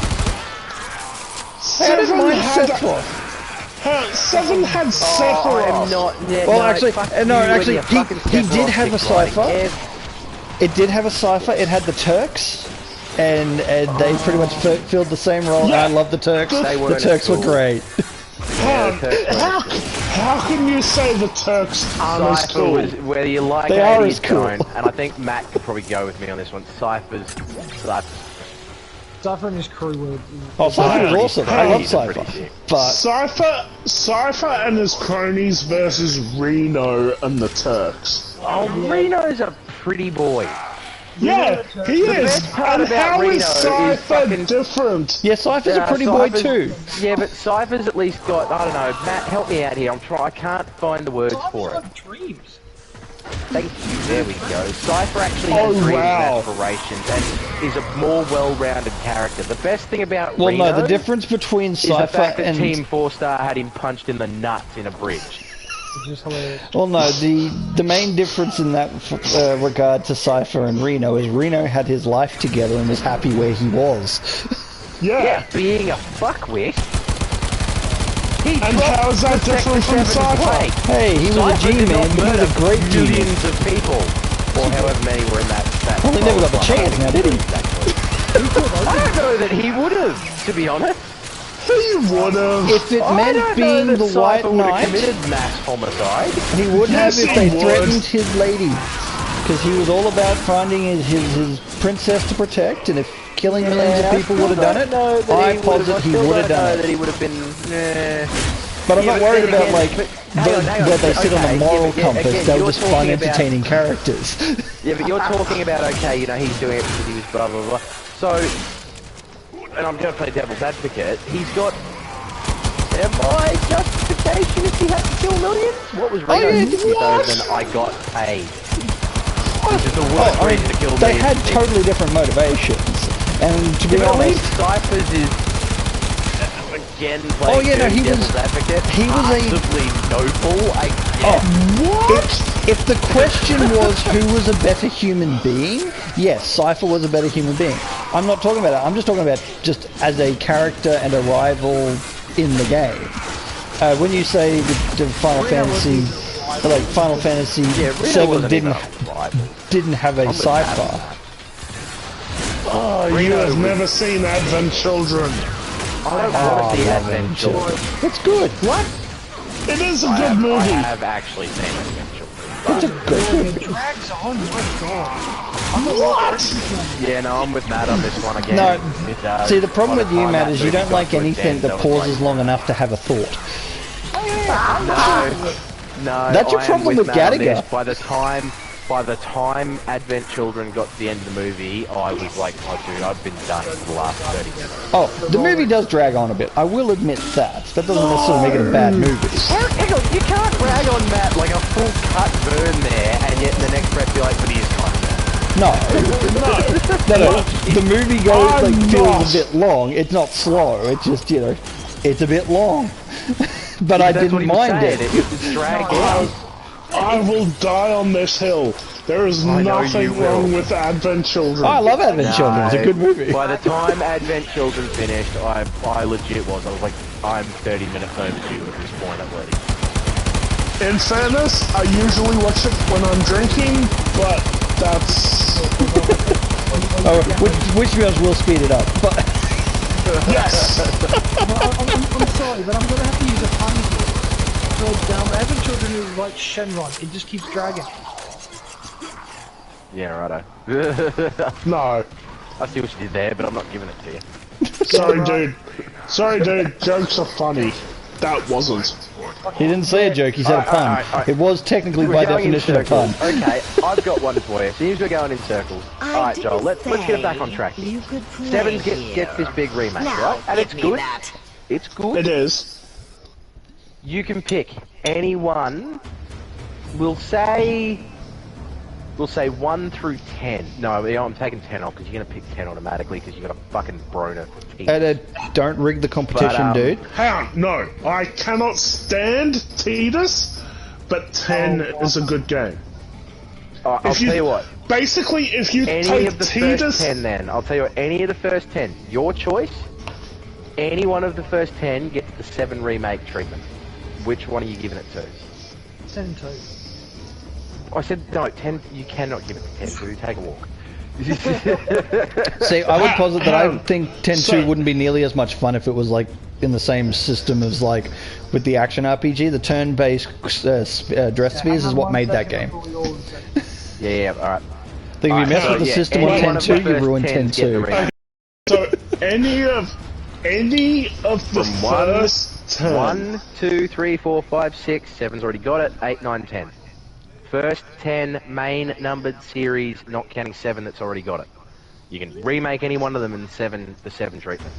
I didn't mind had Sephiroth. 7 had I Sephiroth. am not... Yeah, Well, no, actually, fuck no, you and actually, your fucking he did Sephiroth have a dick riding. cipher. Yeah, It did have a cipher. It had the Turks, and they pretty much filled the same role. Yeah. I love the Turks. They The weren't Turks were cool. great. How can you say the Turks aren't as Cypher cool? was, whether you like They it are or you as cool. don't, and I think Matt could probably go with me on this one. Cypher's Cypher and his crew were... Oh, Cypher was awesome. I love He's a pretty Cypher. sick. But Cypher and his cronies versus Reno and the Turks. Oh, Reno's a pretty boy. Yeah, he is. best part And about how Reno is is Cypher fucking- different? yeah, Cypher's a pretty boy Cypher's- too. Yeah, but Cypher's at least got, I don't know, Matt, help me out here. I can't find the words for it. dreams. Thank you, there we go. Cypher actually Oh, has dreams wow. and aspirations and is a more well-rounded character. The best thing about Well, Reno no, the difference between is the Cypher fact that and Team 4-Star had him punched in the nuts in a bridge. Which is hilarious. well, no, the main difference in that regard to Cypher and Reno is Reno had his life together and was happy where he was. Yeah, being a fuckwit. He And dropped how is that the different from Sector 7 Cypher? plate. Hey, he was a Cypher did G-man, not but he was murder a great G-man. millions of people, or however many were in that. Well, he never got the chance now, did he? I don't know that he would have, to be honest. He would have. If it I meant don't being know that the White Cypher would have Knight, committed mass homicide. he would have Yes, if he they would. threatened his lady. Because he was all about finding his princess to protect, and if killing millions of people would have done it, I posit he would have done that it. he would have been. But I'm Yeah, not but worried then about, again- like, but hang on, where they sit on okay, the moral yeah, but compass. again, They you're were just fun, talking about- entertaining characters. Yeah, but you're talking about, okay, you know, he's doing it because he was blah, blah, blah. So, and I'm going to play devil's advocate, he's got semi-justification if he had to kill millions? What was Reno's than I got paid? Which is the worst reason to kill They millions had of people. totally different motivations. And to be Yeah, but at honest, least Cypher's is, again, playing Oh, yeah, no, he devil's was- advocate, he was a- passively noble, I oh, guess. if the question was who was a better human being, yes, Cypher was a better human being. I'm not talking about that. I'm just talking about just as a character and a rival in the game. When you say the Final Fantasy, like Final Fantasy Yeah, Reno 7 wasn't even a rival. didn't have a Cypher. Oh, you Reno have was- never seen Advent Children. I don't want to see Advent Children. It's good. What? It is a I good have, I movie. have actually seen Advent Children. It's a good. It drags on, my god. What? Yeah, no, I'm with Matt on this one again. No, It does. see, the problem By with you, time Matt, that is you movie don't got like to its anything end, that I was pauses like, long enough to have a thought. No, That's your I am problem with Matt on Gattaca. this. By the time Advent Children got to the end of the movie, I was like, oh dude, I've been done for the last 30 minutes. Oh, the movie does drag on a bit. I will admit that. That doesn't necessarily make it a bad movie. Hang on, you can't rag on Matt like a full cut burn there, and yet in the next breath be like, but he is kind of bad. No. The movie goes I'm feels not. a bit long. It's not slow. It's just it's a bit long. But I That's what didn't he was mind saying. it. It's dragged out. I will die on this hill. There is I know nothing you will. wrong with Advent Children. Oh, I love Advent Children. It's a good movie. By the time Advent Children finished, I legit was. I was like, I'm 30 minutes overdue at this point already. In fairness, I usually watch it when I'm drinking, but that's... Oh, which means we'll speed it up. But Yes! I'm sorry, but I'm gonna have to use a pun here. So, Advent Children is like Shenron. It just keeps dragging. Yeah, righto. No. I see what you did there, but I'm not giving it to you. Sorry, dude. Sorry, dude. Jokes are funny. That wasn't. he didn't say a joke. He said a pun. alright. It was technically We're by going in definition a pun. circles. Okay, I've got one for you. Seems we're going in circles. Alright, Joel, let's get it back on track. You could play Sevens here. gets this big remake, Now, right? And give it's me good. that. It's good. It is. You can pick any one. We'll say We'll say 1 through 10. No, yeah, I'm taking 10 off because you're going to pick 10 automatically because you got a fucking Broner. Don't rig the competition, dude. Hang on, no. I cannot stand Tidus, but 10 is a good game. I'll tell you what. Basically, if you any take of the Tidus... first 10 then, I'll tell you what, any of the first 10, your choice, any one of the first 10 gets the 7 remake treatment. Which one are you giving it to? 10 2. I said, no, 10, you cannot give it to 10 2, take a walk. See, I would posit that I think 10-2 wouldn't be nearly as much fun if it was like in the same system as like with the action RPG. The turn-based dress spheres is what made that game. Yeah, alright. I think if you mess with the system on 10-2, you ruin 10-2. So, any of the first 10... 1, 2, 3, 4, 5, 6, 7's already got it, 8, 9, 10. First 10 main numbered series, not counting 7 that's already got it. You can remake any one of them in the 7 treatment.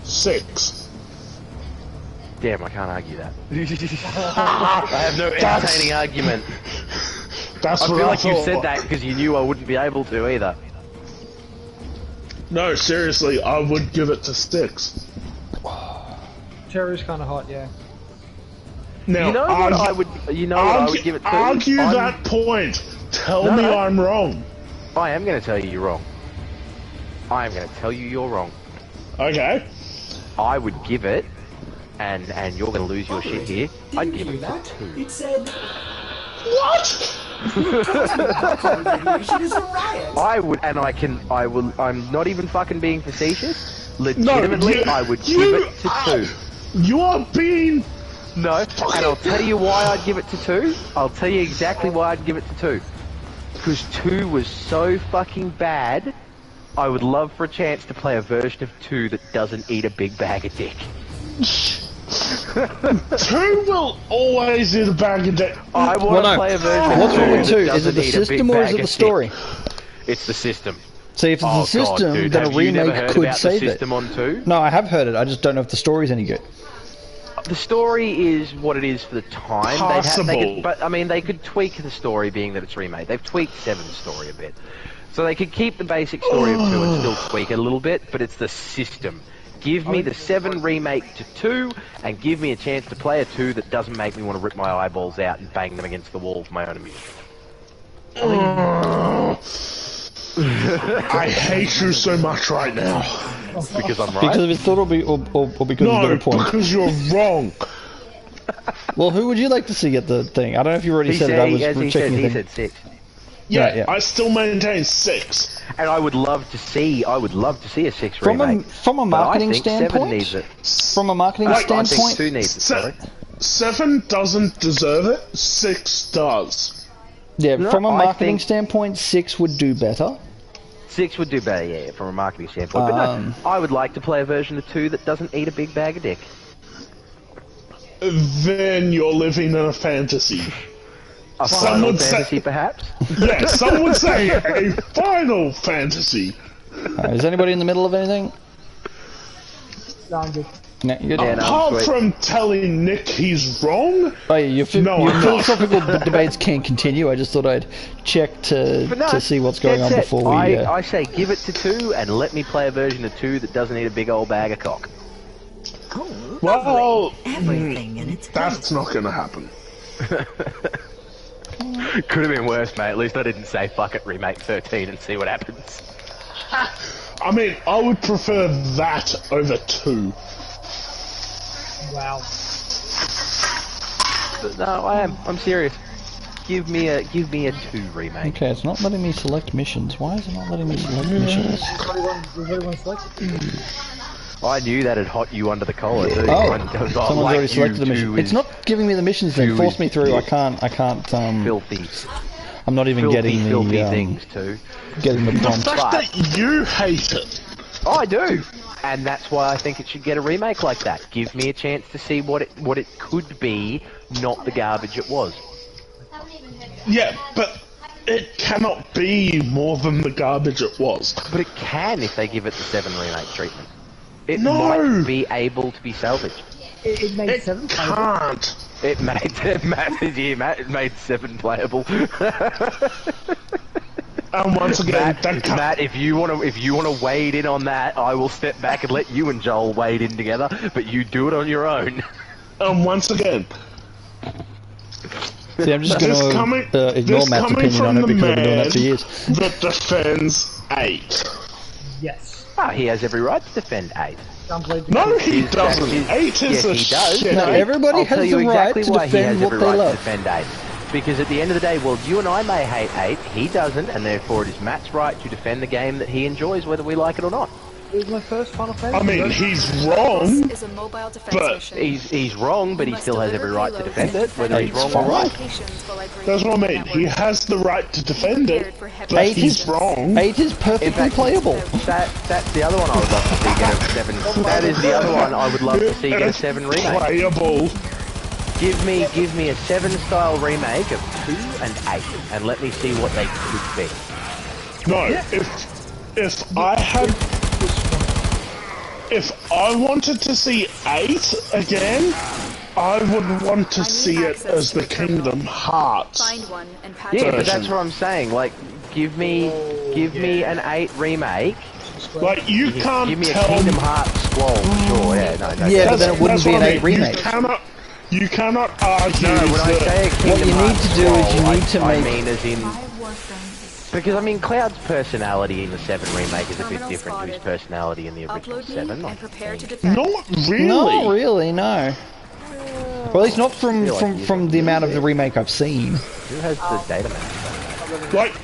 6. Damn, I can't argue that. I have no entertaining argument. That's I what feel I like you thought. said that because you knew I wouldn't be able to either. No, seriously, I would give it to 6. Cherry's kind of hot, yeah. Now, You know what I would give it to? Argue that point. Tell me I'm wrong. I am going to tell you you're wrong. I am going to tell you you're wrong. Okay. I would give it, and you're going to lose your shit here. I'd give it to 2. It said... What? I would, and I'm not even fucking being facetious. Legitimately, I would give it to 2. You are being... No, and I'll tell you why I'd give it to 2. I'll tell you exactly why I'd give it to 2. Because 2 was so fucking bad, I would love for a chance to play a version of 2 that doesn't eat a big bag of dick. 2 will always eat a bag of dick. I want to play a version of 2 What's wrong with 2? that Is it doesn't the eat a big system or bag is it of the story? dick. It's the system. See, if it's the system, dude, then a have you never remake heard could about save the it. system on 2? No, I have heard it. I just don't know if the story's any good. The story is what it is for the time. Possible. But I mean, they could tweak the story, being that it's remade. They've tweaked 7's story a bit, so they could keep the basic story of 2 and still tweak it a little bit. But it's the system. Give me the 7 remake to 2, and give me a chance to play a 2 that doesn't make me want to rip my eyeballs out and bang them against the wall for my own amusement. I hate you so much right now. Because I'm right. Because of his thought or because No, of the point? because you're wrong. Well, who would you like to see get the thing? I don't know if you already said it. I was checking your he thing. said 6. Yeah, I still maintain 6. And I would love to see a 6 remake. From a marketing standpoint. 7 needs it. From a marketing I think standpoint, 2 needs it. Sorry. 7 doesn't deserve it. 6 does. yeah. No, from a I marketing think- standpoint, 6 would do better. 6 would do better, yeah, from a marketing standpoint. But no, I would like to play a version of 2 that doesn't eat a big bag of dick. Then you're living in a fantasy. A Some Final would say- Fantasy, perhaps? Yeah, some would say a Final Fantasy. Is anybody in the middle of anything? No, I'm good. No, you're good. Yeah, no. Apart sweet. from telling Nick he's wrong, Oh, yeah, your No, I'm not. philosophical debates can continue. I just thought I'd check to see what's going on that's it. before we. I say give it to 2 and let me play a version of 2 that doesn't eat a big old bag of cock. Oh, well, everything in its that's place. not going to happen. Could have been worse, mate. At least I didn't say fuck it, remake 13 and see what happens. I mean, I would prefer that over 2. Wow. But no, I'm serious. Give me a 2 remake. Okay, it's not letting me select missions. Why is it not letting me select missions? Does everyone selected? I knew that had hot you under the collar too. Oh, And I was someone's like, already selected the you mission. two It's not giving me the missions then. two Force is- me through. I can't. filthy, I'm not even getting the filthy things too. getting the The prompt. fact that you hate it. Oh, I do, and that's why I think it should get a remake like that. Give me a chance to see what it could be, not the garbage it was. Yeah, but it cannot be more than the garbage it was. But it can if they give it the 7 remake treatment. It No! might be able to be salvaged. It made It 7. can't. It made 7 playable. And once again, Matt, if you want to wade in on that, I will step back and let you and Joel wade in together. But you do it on your own. And once again, See, I'm just going to ignore Matt's opinion on it because I've been doing that for years. That defends 8. Yes. Ah, he has every right to defend 8. No, he doesn't. 8 is a he does. shit. No, everybody I'll has tell you the exactly right to why he has defend what every they right to love. defend 8. Because at the end of the day, well, you and I may hate 8, he doesn't, and therefore it is Matt's right to defend the game that he enjoys, whether we like it or not. It was my first Final Fantasy. I mean, he's wrong, This is a mobile defense but mission. He's wrong, but he still has every right to defend it, whether he's wrong or right. that's what I mean. He has the right to defend it, but he's wrong. 8 is perfectly playable. That's the other one I would love to see get a 7. That is the other one I would love to see get a 7 remake. Playable. Give me a 7 style remake of 2 and 8, and let me see what they could be. No, if I wanted to see 8 again, I would want to see it as the Kingdom Hearts. Find one and patch Yeah, it. but that's what I'm saying. Like, give me an 8 remake. Like, you can't Give me a tell Kingdom Hearts Squall, sure. Yeah, no. Yeah, but then it wouldn't be an 8 remake. You cannot argue No, when I that say a Kingdom What you need Hearts to do is you Squall, need to I make- mean as in... Because, I mean, Cloud's personality in the 7 remake is a bit Terminal different to his spotted. personality in the original Upload 7. me I and prepare to think. defend. not really. Not really, no. Well, at least not from the amount of the remake I've seen. Who has the data map? Like,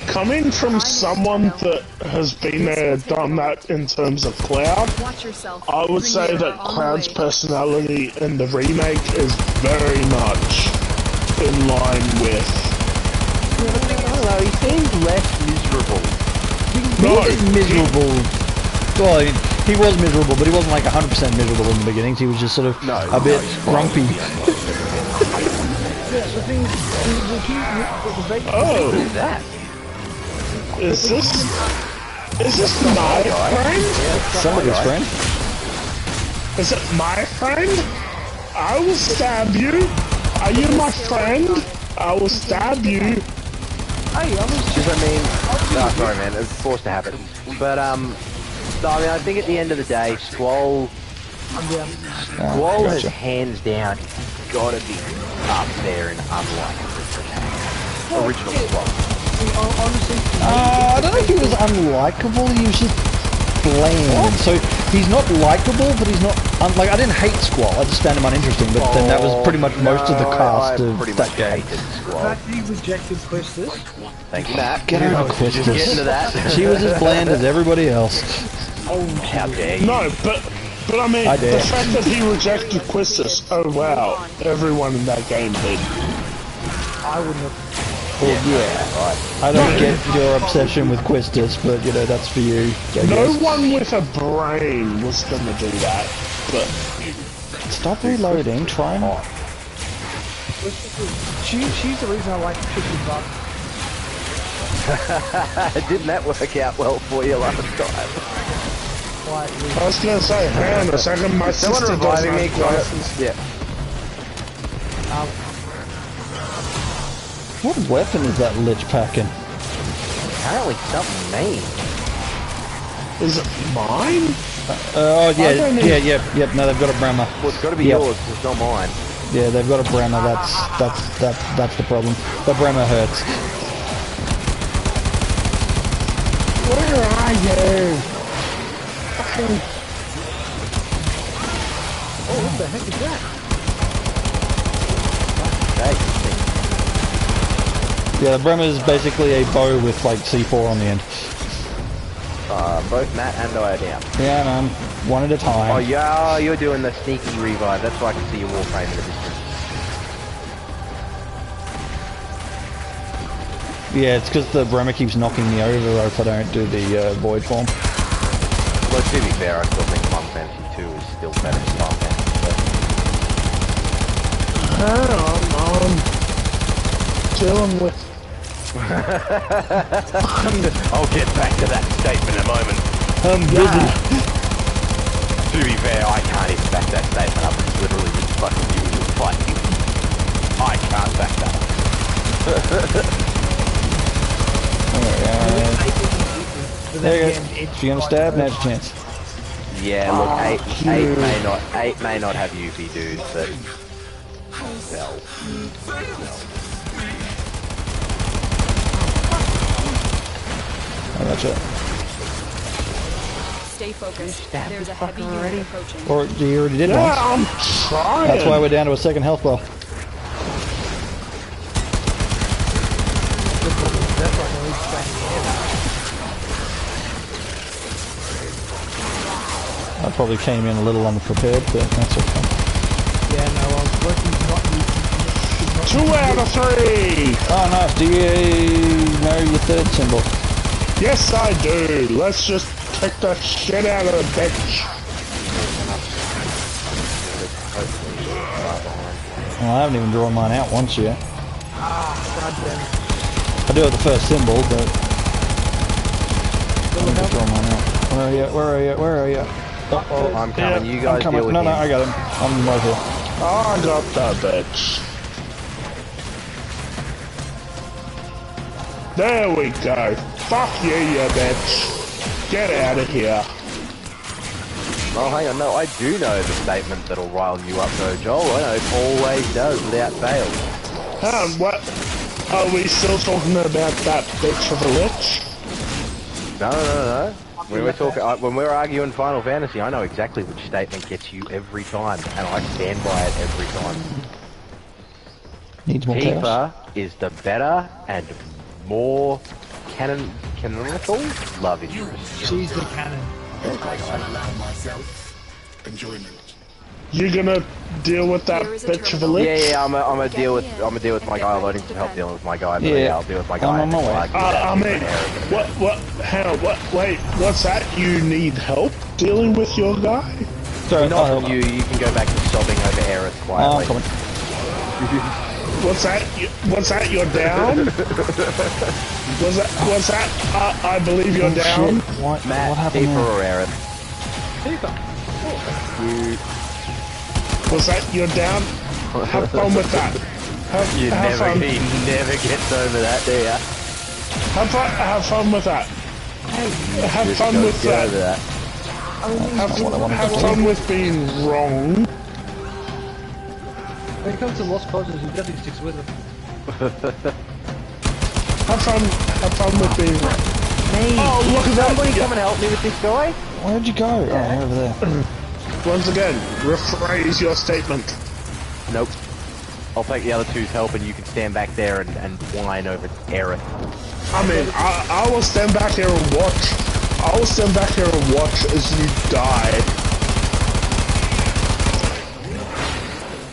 coming from someone that has been there, done that in terms of Cloud, Watch yourself. I would say Premiere that on the Cloud's way. personality in the remake is very much in line with... I don't know, he seems less miserable. No, He was miserable. Well, I mean, he was miserable, but he wasn't like 100% miserable in the beginnings. He was just sort of a bit grumpy. oh, Who's that? is this my friend? Somebody's friend. Is it my friend? I will stab you. Are you my friend? I will stab you. Because I mean, no, sorry man, it's forced to happen. But no, I mean, I think at the end of the day, Squall has hands down got to be up there and unlikable. Original Squall. I don't know if he was unlikable. He was just bland. So he's not likable, but he's not like I didn't hate Squall. I just found him uninteresting. But then that was pretty much most of the cast of pretty that much game. hated The Squall. fact that he rejected Questus. Thank you, Matt. Get over Just get Quistis. into that. She was as bland as everybody else. How dare you? No, but I mean, I the dare. fact that he rejected Quistis, oh wow, everyone in that game did. I wouldn't have. Well, yeah. I don't get your obsession with Quistis, but you know that's for you. I No guess. one with a brain was gonna do that, but Stop reloading. Try not. She's the reason I like Chicken Butt. Didn't that work out well for you last time? I was gonna say, hang on a second, my Someone sister doesn't reviving me, have glasses. Yeah. What weapon is that lich packing? Apparently something mean. Is it mine? Oh yeah, I don't yeah, yep. No, they've got a Brahma. Well, it's got to be Yep. yours, it's not mine. Yeah, they've got a Brahma. That's the problem. The Brahma hurts. Where are you? Oh, what the heck is that? Okay. Yeah, the Brahma is basically a bow with like C4 on the end. Both Matt and I are down. Yeah, man. One at a time. Oh yeah, you're doing the sneaky revive. That's why I can see your Warframe in the distance. Yeah, it's because the Brahma keeps knocking me over if I don't do the void form. Well, to be fair, I still think Final Fantasy 2 is still better than Final Fantasy 3. Hang on, I'm dealing with... I'll get back to that statement in a moment. I'm busy. To be fair, I can't even back that statement up. It's literally just fucking you. fight you. I can't back that up. There you go. If you're gonna stab, now's your chance. Yeah, look, eight may not have UV dudes, but well. Oh, that's it. Stay focused. There's a heavy unit approaching. Or you already did Yeah, once. I'm trying. That's why we're down to a second health bar. I probably came in a little unprepared, but that's okay. Yeah, no, I was working not using. 2 out of 3. Oh, nice. Do you know your third symbol? Yes, I do. Let's just kick the shit out of the bitch. Well, I haven't even drawn mine out once yet. Goddamn. I do have the first symbol, but I haven't drawn mine out. Where are you? Where are you? Where are you? Oh, I'm coming. Yeah, You guys deal with No, him. no, I got him. I'm right here. Oh, I got that bitch. There we go. Fuck you, you bitch. Get out of here. Oh, hang on. No, I do know the statement that'll rile you up, though, Joel. I know it always does, without fail. What? Are we still talking about that bitch of a lich? No. When we're talking, when we're arguing Final Fantasy, I know exactly which statement gets you every time, and I stand by it every time. Needs more chaos. Tifa is the better and more canonical love interest. She's the cannon. You gonna deal with that Here is a bitch of a terminal. lich? Yeah, I'm gonna deal with my guy loading some help dealing with my guy. But yeah, I'll deal with my guy. I'm on my way. I mean, wait, what's that? You need help dealing with your guy? Sorry, Not from you. You can go back to sobbing over Aerith I'm quietly. coming. What's that? What's that? You're down? What's that? I believe you're down. Shit. What Matt, happened Tifa there? or Aerith? What's that? You're down? Have fun with that. He Have fun. never gets over that, do ya? Have fun with that. Have fun with Get over that. that. Have fun with being wrong. When it comes to lost causes, he definitely sticks with them. Have fun with being wrong. Hey, Oh, look at that. somebody come and help me with this guy? Where'd you go? Oh, you're over there. Once again, rephrase your statement. Nope. I'll take the other two's help and you can stand back there and whine over Aerith. I mean, I will stand back here and watch. I will stand back here and watch as you die.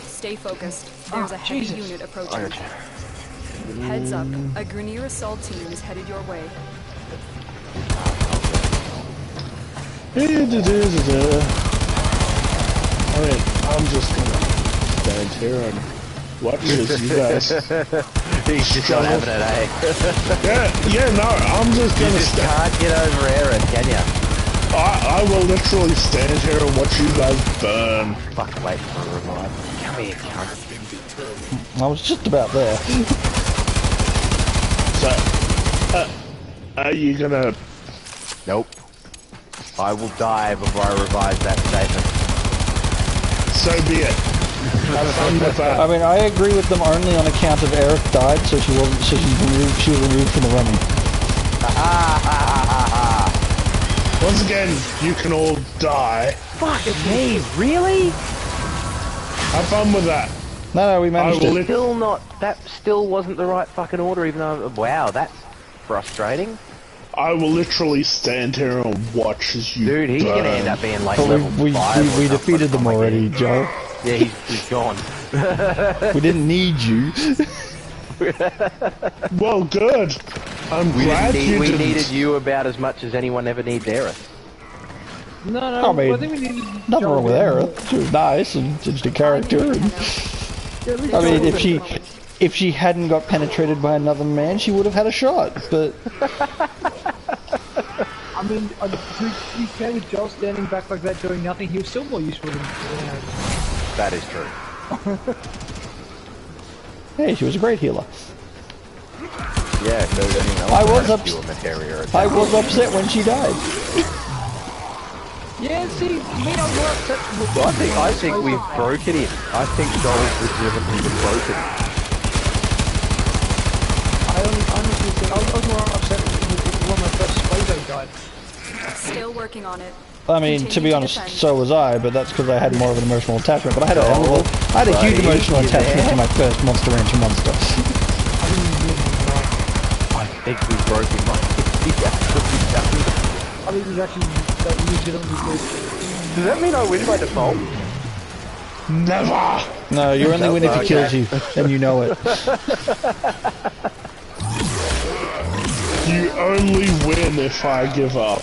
Stay focused. There's a heavy unit approaching. Heads up. A Grineer assault team is headed your way. I mean, I'm just gonna stand here and watch as you guys. He's just not having it, eh? Yeah, no, I'm just You gonna just stand. can't get over Aerith, can ya? I will literally stand here and watch you guys burn. Fuck, wait for a revive. Come here, cunt. I was just about there. So, are you gonna? Nope. I will die before I revise that statement. So be it. Have fun with that. I mean, I agree with them only on account of Aerith died, so she wasn't. So she was removed from the running. Once again, you can all die. Fuck me, really? Have fun with that. No, we managed will it. Still not. That still wasn't the right fucking order, even though. Wow, that's frustrating. I will literally stand here and watch as you Dude, he's burn. gonna end up being like But level 5. we or something. defeated them Oh my already, God. Joe. Yeah, he's gone. We didn't need you. Well, good. I'm glad you We didn't. needed you about as much as anyone ever needs Aerith. No, I mean, I think we needed Nothing wrong with Aerith. She was nice and just a character. And, I mean, if she hadn't got penetrated by another man, she would have had a shot. But I mean, to be fair with Joel standing back like that doing nothing, he was still more useful than... That is true. Hey, she was a great healer. Yeah, so I was I I was upset when she died. Yeah, see, me, I'm more upset with I think we've broken it. I think Joel's legitimately broken it. I honestly think I was more upset with when my first Spado died. Still working on it. I mean, to be honest, so was I, but that's because I had more of an emotional attachment. But I had a huge emotional attachment to my first Monster Rancher monster. I think we've broken my I think it's actually legitimately good. Does that mean I win by default? Never! No, you only win if he kills you, and you know it. You only win if I give up.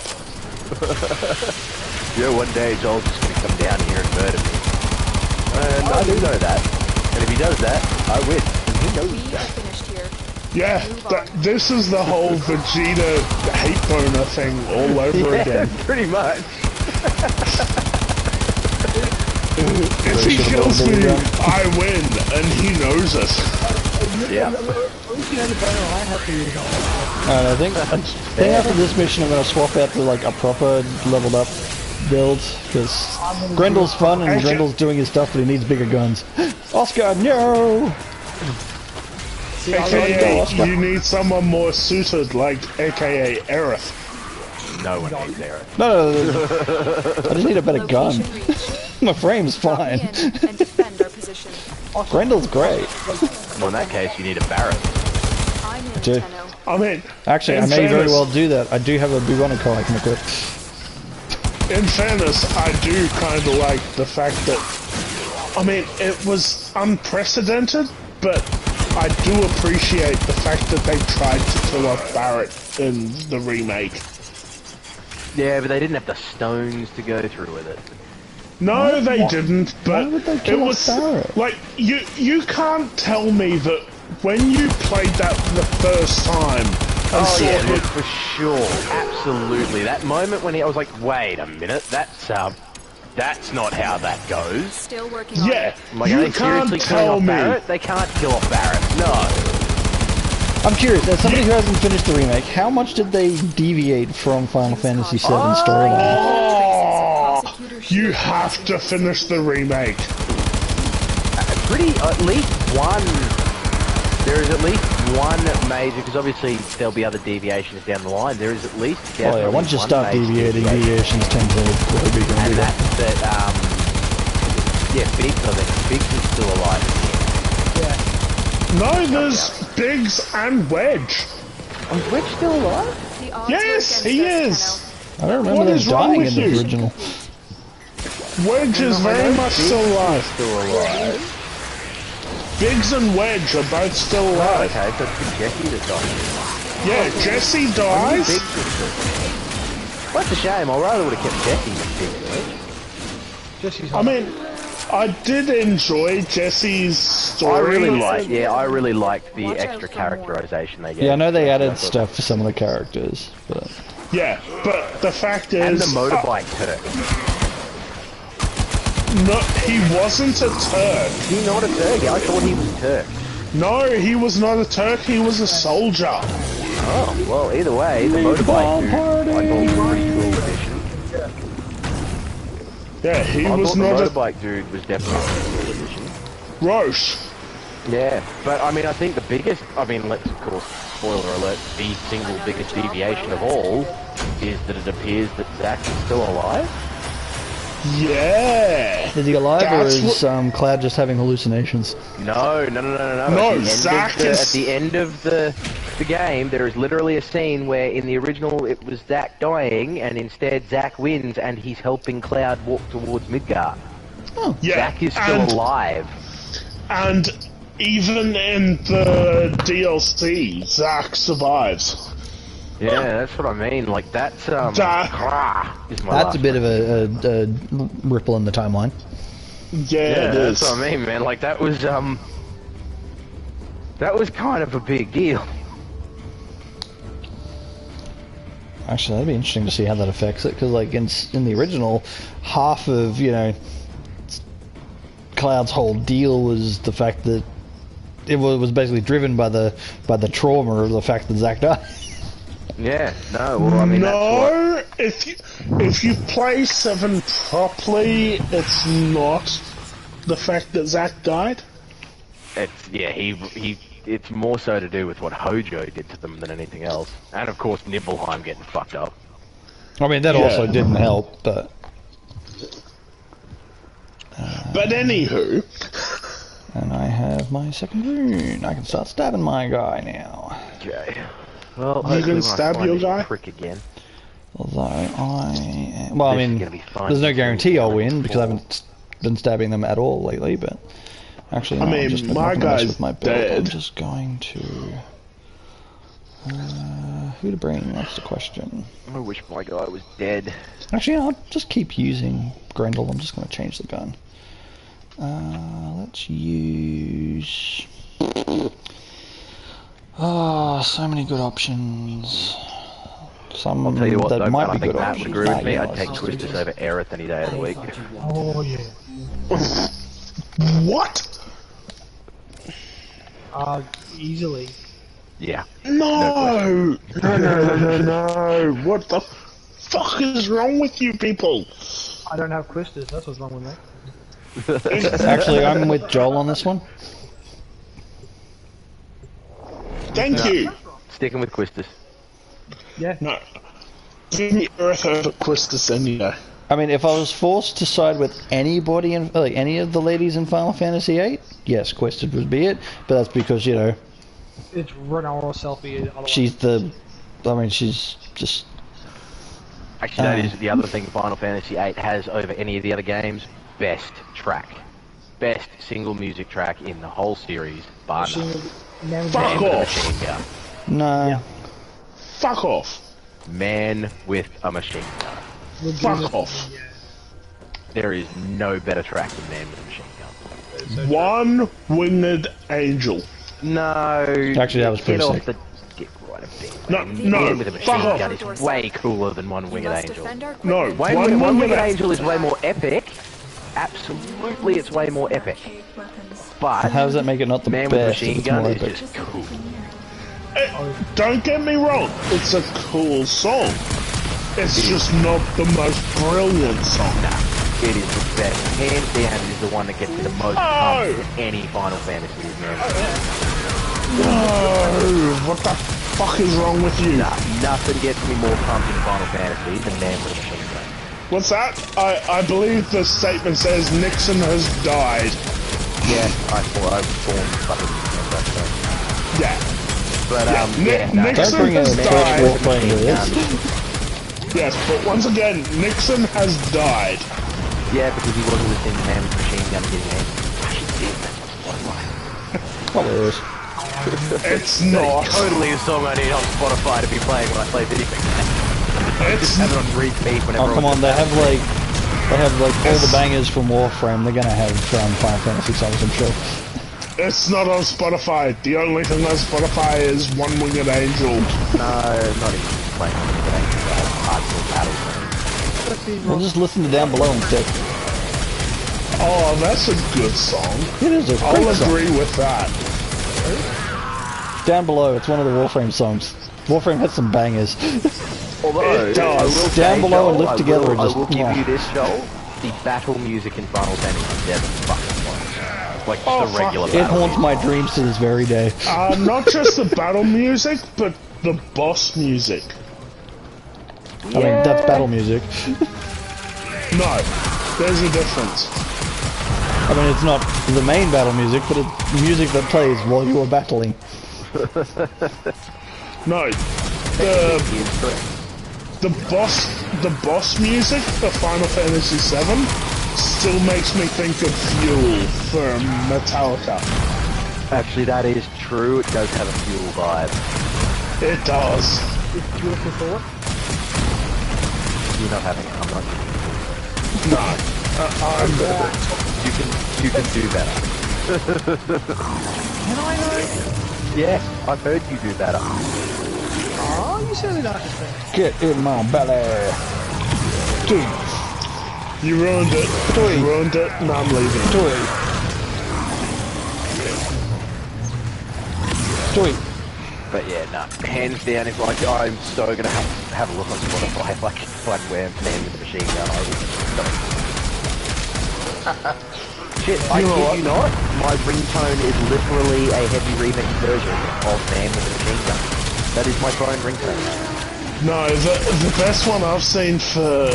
Yeah, one day Joel's just gonna come down here and murder me. And I do know that. And if he does that, I win. And he knows We are that. finished here. Yeah, this is the whole Vegeta hate boner thing all over again. Pretty much. If he kills me, I win, and he knows it. Yeah. And I think after this mission I'm going to swap out to like a proper leveled up build, because Grendel's fun and Grendel's doing his stuff, but he needs bigger guns. Oscar, no! AKA, you need someone more suited, like AKA Aerith. No one needs Aerith. No, I just need a better gun. Location reached. My frame's fine. Copy in and defend our position. Grendel's great. Well, in that case, you need a Barret. I'm in, Dude. Tenno. I mean, Actually, I in may very fairness- well do that. I do have a Buronica I can equip. In fairness, I do kind of like the fact that, I mean, it was unprecedented, but I do appreciate the fact that they tried to kill off Barret in the remake. Yeah, but they didn't have the stones to go through with it. No, they didn't, but would they it kill off was Barret? like you can't tell me that when you played that the first time and saw yeah, him, look, for sure, absolutely. That moment when I was like, wait a minute, that's not how that goes. Still working on yeah, it. Like, you are they seriously can't killing tell off me. Barret? They can't kill off Barret. No. I'm curious, as somebody who hasn't finished the remake, how much did they deviate from Final Fantasy VII storyline? Oh, you have to finish the remake. At least one. There is at least one major, because obviously there'll be other deviations down the line. There is at least Oh definitely yeah, once you one start major deviating, deviation. deviations tend to grow bigger and And bigger. that's that, yeah, Biggs, I think. Biggs is still alive. No, there's Biggs and Wedge. Is Wedge still alive? The odds Yes, were against he us, is. I don't remember What them is wrong dying with in the you? original. Wedge is very much still alive. Still alive. Biggs and Wedge are both still alive. Okay, so it's Jesse that died. Yeah, Jesse dies. Biggs is still. Well, that's a shame. I rather would have kept Jesse than Biggs. Jesse's I mean, I did enjoy Jesse's story. I really liked the Watch out extra for more. characterization they gave. Yeah, I know they added stuff for some of the characters, but Yeah, but the fact is, And the motorbike Turk. no, he wasn't a Turk. He's not a Turk. I thought he was Turk. No, he was not a Turk. He was a soldier. Oh, well, either way, the motorbike dude, I thought was a pretty cool addition. Yeah, he I was thought not the a motorbike dude was definitely a cool addition. Roche. Yeah, but I mean, I think the biggest, let's, of course, spoiler alert, the single biggest deviation of all is that it appears that Zack is still alive. Yeah. is he alive That's or is Cloud just having hallucinations? No. No, Zack is- At the end of the game, there is literally a scene where in the original it was Zack dying, and instead Zack wins, and he's helping Cloud walk towards Midgard. Yeah, Zack is still alive. And even in the DLC, Zack survives. Yeah, that's what I mean. Like, that's, Zack. is my That's last a bit of a ripple in the timeline. Yeah, Yeah, it that's is. what I mean, man. Like, that was kind of a big deal. Actually, that'd be interesting to see how that affects it, because like in the original, half of Cloud's Cloud's whole deal was the fact that it was basically driven by the trauma of the fact that Zack died. Yeah, no, well, I mean, no, if you play 7 properly, it's not the fact that Zack died. It's more so to do with what Hojo did to them than anything else. And of course, Nibelheim getting fucked up. I mean, that also didn't help, but... But anywho... And I have my second rune. I can start stabbing my guy now. Okay. Well, you can stab your guy? Prick again. Although I... Well, I mean, there's no guarantee I'll win, because I haven't been stabbing them at all lately, but... Actually, no, I mean, I'm just my guy's with my build. dead. I'm just going to... who to bring? That's the question. I wish my guy was dead. Actually, I'll just keep using Grendel. I'm just going to change the gun. Let's use... Oh, so many good options. Some I'll tell you what, that though, might I be think good Matt options. would agree with me. I'd take Quistis over Aerith any day of the week. Oh, yeah. What? Easily. Yeah. No! No. What the fuck is wrong with you people? I don't have Quistis, that's what's wrong with me. Actually, I'm with Joel on this one. Thank you. Sticking with Quistis. Yeah. No. Give me Earth over Quistis any day. I mean, if I was forced to side with anybody in, like, any of the ladies in Final Fantasy VIII, yes, Quested would be it. But that's because, you know, it's Renara or Selfie. she's the... I mean, she's just... Actually, that is the other thing Final Fantasy VIII has over any of the other games. Best track. Best single music track in the whole series, bar none. Fuck off! Machine gun. No. Yeah. Fuck off! Man with a machine gun. Fuck off! There is no better track than Man with a machine gun. One-winged angel. No. Actually, that was pretty get sick. off the dick right a bit. No, Man no, with a fuck machine off! gun is way cooler than One-Winged Angel. No, One-Winged one-winged Angel is way more epic. Absolutely, it's way more epic. But How does that make it not the Man with a best? machine If it's gun more is epic? just cool. Don't get me wrong, it's a cool song. It's just not the most brilliant song. It is the best. Hands down, it is the one that gets me the most pumped in any Final Fantasy, man. No, what the fuck is wrong with you? Nothing gets me more pumped in Final Fantasy than Man with a machine gun. What's that? I believe the statement says Nixon has died. Yeah, I thought I was born fucking remember, so. Yeah. But, Nixon Don't bring has a died. Warframe to this. Yes, but once again, Nixon has died. Yeah, because he wasn't listening to Man with a machine gun getting in. Probably is. It's not. Totally a song I need on Spotify to be playing when I play video games. It's Have it on repeat whenever Oh, come on, they have like all the bangers from Warframe. They're gonna have Final Fantasy songs, I'm sure. It's not on Spotify. The only thing on Spotify is One-Winged Angel. No, not even playing hardcore battles. Well, just listen to Down Below instead. Oh, that's a good song. It is a I'll great song. agree with that. Down Below, it's one of the Warframe songs. Warframe has some bangers. Although, It does. I will Down say, Below and Joel, Live Together are just... I will give oh. you this, Joel. The battle music in Final Fantasy VII fucking works. Like just Oh, the regular It battle. haunts my dreams to this very day. Not just the battle music, but the boss music. I mean, that's battle music. No, there's a difference. I mean, it's not the main battle music, but it's music that plays while you are battling. No, the boss music for Final Fantasy VII still makes me think of Fuel for Metallica. Actually, that is true. It does have a Fuel vibe. It does. It's beautiful thought. You're not having it. I'm not. No, You can do better. Can I know? Yeah, I've heard you do better. Oh, you certainly don't understand. Get in my belly. you ruined it. You ruined it, and I'm leaving. Sweet. But yeah, no, hands down, if like I'm so gonna have a look on Spotify, if I can find where I'm standing with the machine gun, I will. Shit, I kid you not, my ringtone is literally a heavy remix version of Man with the Machine Gun. That is my phone ringtone. No, the best one I've seen for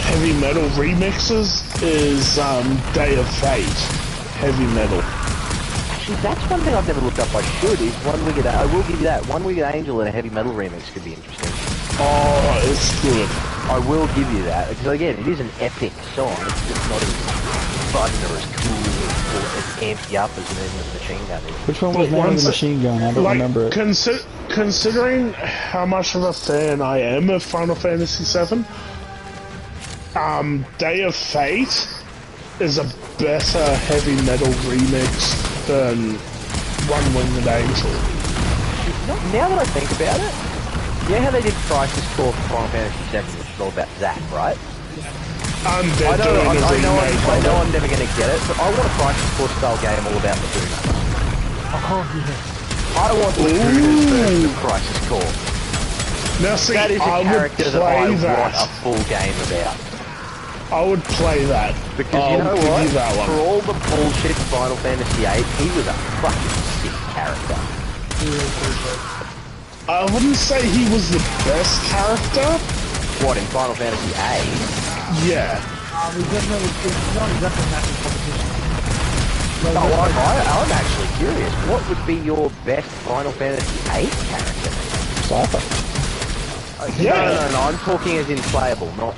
heavy metal remixes is Day of Fate heavy metal. Actually, that's one thing I've never looked up. I should. Is One Winged. I will give you that. One Winged Angel in a heavy metal remix could be interesting. Oh, it's good. I will give you that because again, it is an epic song. It's just not as fun or as cool or as amped you up as Man with the Machine Gun is. Which one was Man with the Machine Gun? I don't remember it. Considering how much of a fan I am of Final Fantasy VII, Day of Fate is a better heavy metal remix than One Winged Angel. Now that I think about it, you know how they did Crisis Core for Final Fantasy VII, which is all about Zack, right? I know I'm never going to get it, but I want a Crisis Core style game all about Laguna. Oh, yeah. I want Laguna's version of Crisis Core. Now see, That is a I would character that I play want a that. full game about. I would play that. Because you know I'll give what? you that one. For all the bullshit in Final Fantasy VIII, he was a fucking sick character. I wouldn't say he was the best character. What, in Final Fantasy VIII? Yeah. He's not exactly massive competition. I'm actually curious. What would be your best Final Fantasy VIII character? Cypher. Yeah. No, I'm talking as in playable, not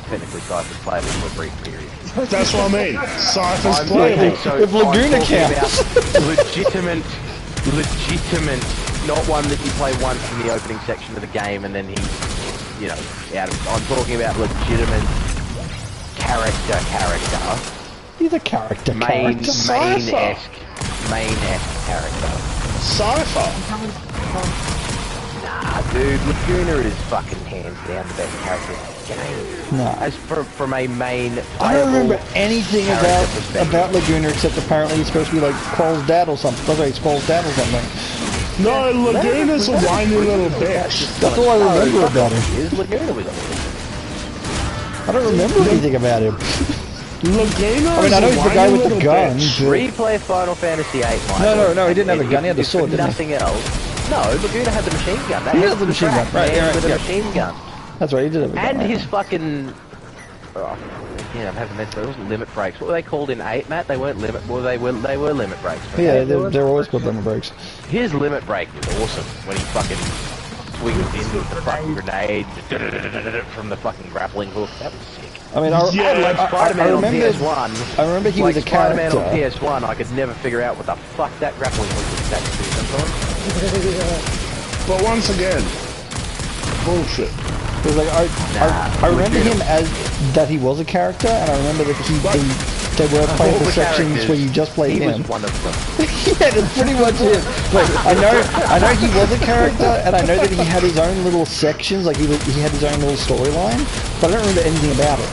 technically Cypher's playable for a brief period. That's what I mean. Cypher's I'm playable. talking- so If Laguna I'm talking counts. about legitimate, not one that you play once in the opening section of the game and then he's, you know, out of. I'm talking about legitimate character. He's a character. Main-esque character. Cypher. Nah, dude, Laguna is fucking hands down the best character in the game. No. As from a main. I don't remember playable anything character perspective. about Laguna except apparently he's supposed to be like Quall's dad or something. That's right, he's Quall's dad or something. No, Laguna's a whiny little bitch. That's all I remember about him. Is Laguna was I don't remember anything about him. Laguna I mean, is I know a he's the whiny guy with the little gun. bitch. but- Replay Final Fantasy VIII, Michael. No, he didn't have a gun, he had a If sword, didn't he? nothing else. No, Laguna had the machine gun. That He has had the machine gun, track, right, man, yeah, with a yeah. machine gun. That's right, he did have a gun. And right. his fucking... Oh, yeah, I'm having this, but it wasn't limit breaks. What were they called in 8, Matt? They weren't limit... Well, they were limit breaks. weren't Yeah, they? they're always called limit breaks. His limit break was awesome when he fucking swings in with the fucking grenade from the fucking grappling hook. That was sick. I mean, Yeah, Like Spider-Man on PS1. I remember he like was a Spider-Man character. on PS1, I could never figure out what the fuck that grappling hook was attached to sometimes. But once again, bullshit. Because like I remember him as that he was a character, and I remember that they were playing the sections where you just played He him. was one of them. Yeah, that's pretty much it. Like I know he was a character, and I know that he had his own little sections, like he had his own little storyline, but I don't remember anything about it,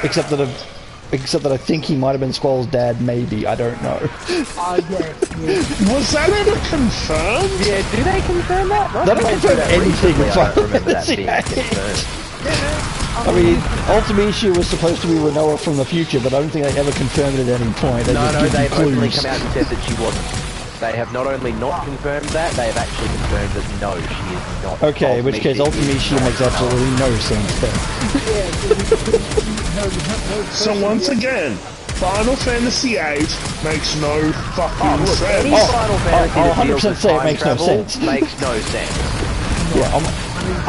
except that I think he might have been Squall's dad. Maybe, I don't know. Was that ever confirmed? Yeah, do they confirm that? They don't confirm anything in I Final don't remember that Fantasy being VIII. confirmed. I mean, Ultimecia was supposed to be Renoa from the future, but I don't think they ever confirmed it at any point. They just give you they've openly clues. come out and said that she wasn't. They have not only not confirmed that, they have actually confirmed that no, she is not. Okay, in which case Ultimecia makes absolutely no sense then. So once again, Final Fantasy VIII makes no fucking Any sense. Final Fantasy I'll that deals 100% with say it time makes no travel sense. makes no sense. Yeah,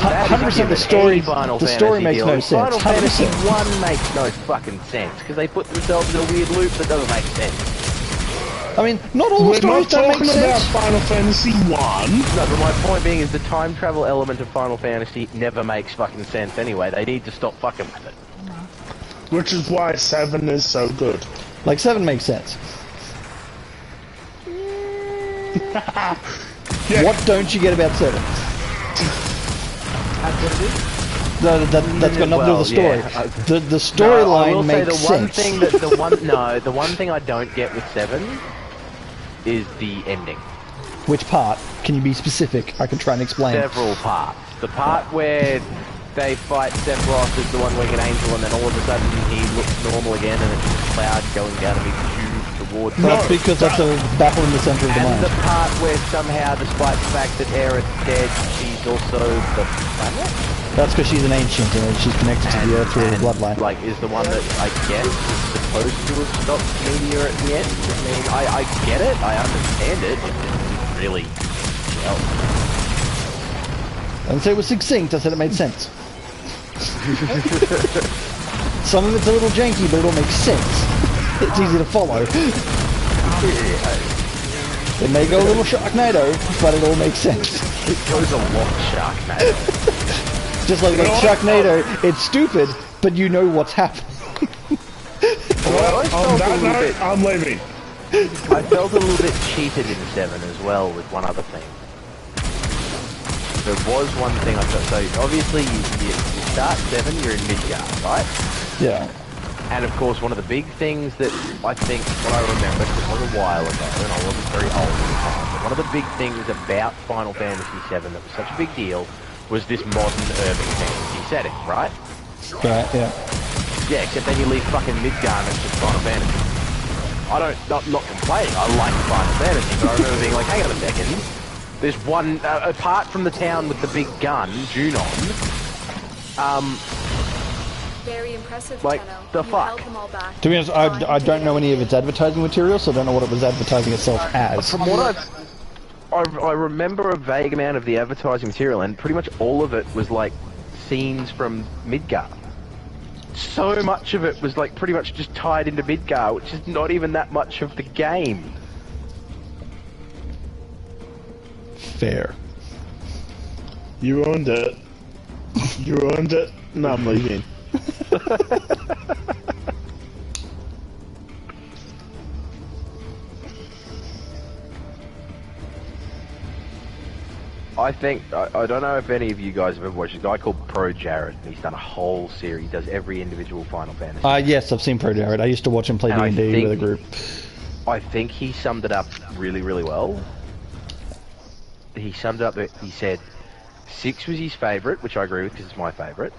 That is a 100% given. the story. Any Final The story Fantasy makes deal. no sense. Final Fantasy 100%. 1 makes no fucking sense because they put themselves in a weird loop that doesn't make sense. I mean, not all the We're stories not don't talking make about sense. Final Fantasy 1. No, but my point being is the time travel element of Final Fantasy never makes fucking sense anyway. They need to stop fucking with it. Which is why 7 is so good. Like 7 makes sense. Yeah. What don't you get about 7? That's got nothing to do with the story. yeah. The No, I storyline will say makes the one sense. thing that the one thing I don't get with 7 is the ending. Which part? Can you be specific? I can try and explain. Several parts. The part where they fight Sephiroth is the one where an angel, and then all of a sudden he looks normal again, and it's just a cloud going down a big tube towards him. That's because that's a battle in the center of the And mind. the part where somehow, despite the fact that Aerith's dead, she's also the planet? That's because she's an ancient and she's connected to the Earth through her bloodline. Like, is the one that, I guess, is supposed to have stopped Meteor at the end? I mean, I get it, I understand it, it didn't really help. I didn't say it was succinct, I said it made sense. Some of it's a little janky, but it all makes sense. It's easy to follow. It may go a little Sharknado, but it all makes sense. It goes a lot Sharknado. Just like Sharknado, it's stupid, but you know what's happening. Well, on that note, I'm leaving. I felt a little bit cheated in 7 as well with one other thing. There was one thing I thought, so obviously you start 7, you're in Midgard, right? Yeah. And of course one of the big things that I think, what I remember, because it was a while ago and I wasn't very old at the time, but one of the big things about Final Fantasy 7 that was such a big deal was this modern urban fantasy setting, right? Right, yeah. Yeah, except then you leave fucking Midgard and it's just Final Fantasy. Not complaining, I like Final Fantasy, but I remember being like, hang on a second, there's one, apart from the town with the big gun, Junon, Very impressive, like, Tenno. the You fuck? held them all back. To be honest, I don't know any of its advertising material, so I don't know what it was advertising itself as. From what I remember a vague amount of the advertising material, and pretty much all of it was like scenes from Midgard. So much of it was like pretty much just tied into Midgard, which is not even that much of the game. Fair. You ruined it. You ruined it. No, I'm leaving. I think, I don't know if any of you guys have ever watched a guy called Pro Jared. He's done a whole series, he does every individual Final Fantasy. Yes, I've seen Pro Jared. I used to watch him play And D&D with a group. I think he summed it up really, really well. He summed it up, he said, 6 was his favourite, which I agree with because it's my favourite.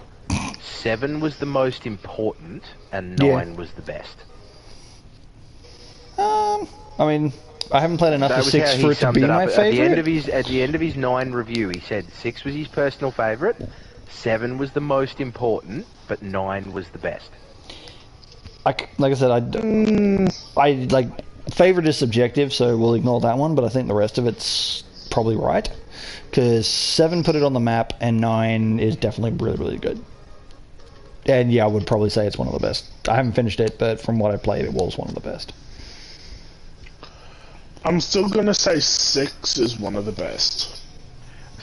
7 was the most important, and 9 was the best. I mean, I haven't played enough That of was 6 how for he it to summed be it up. my At favourite. the end of his 9 review, he said 6 was his personal favourite, 7 was the most important, but 9 was the best. Like I said, I like favourite is subjective, so we'll ignore that one. But I think the rest of it's probably right, because 7 put it on the map, and 9 is definitely really, really good. And yeah, I would probably say it's one of the best. I haven't finished it, but from what I played, it was one of the best. I'm still gonna say 6 is one of the best.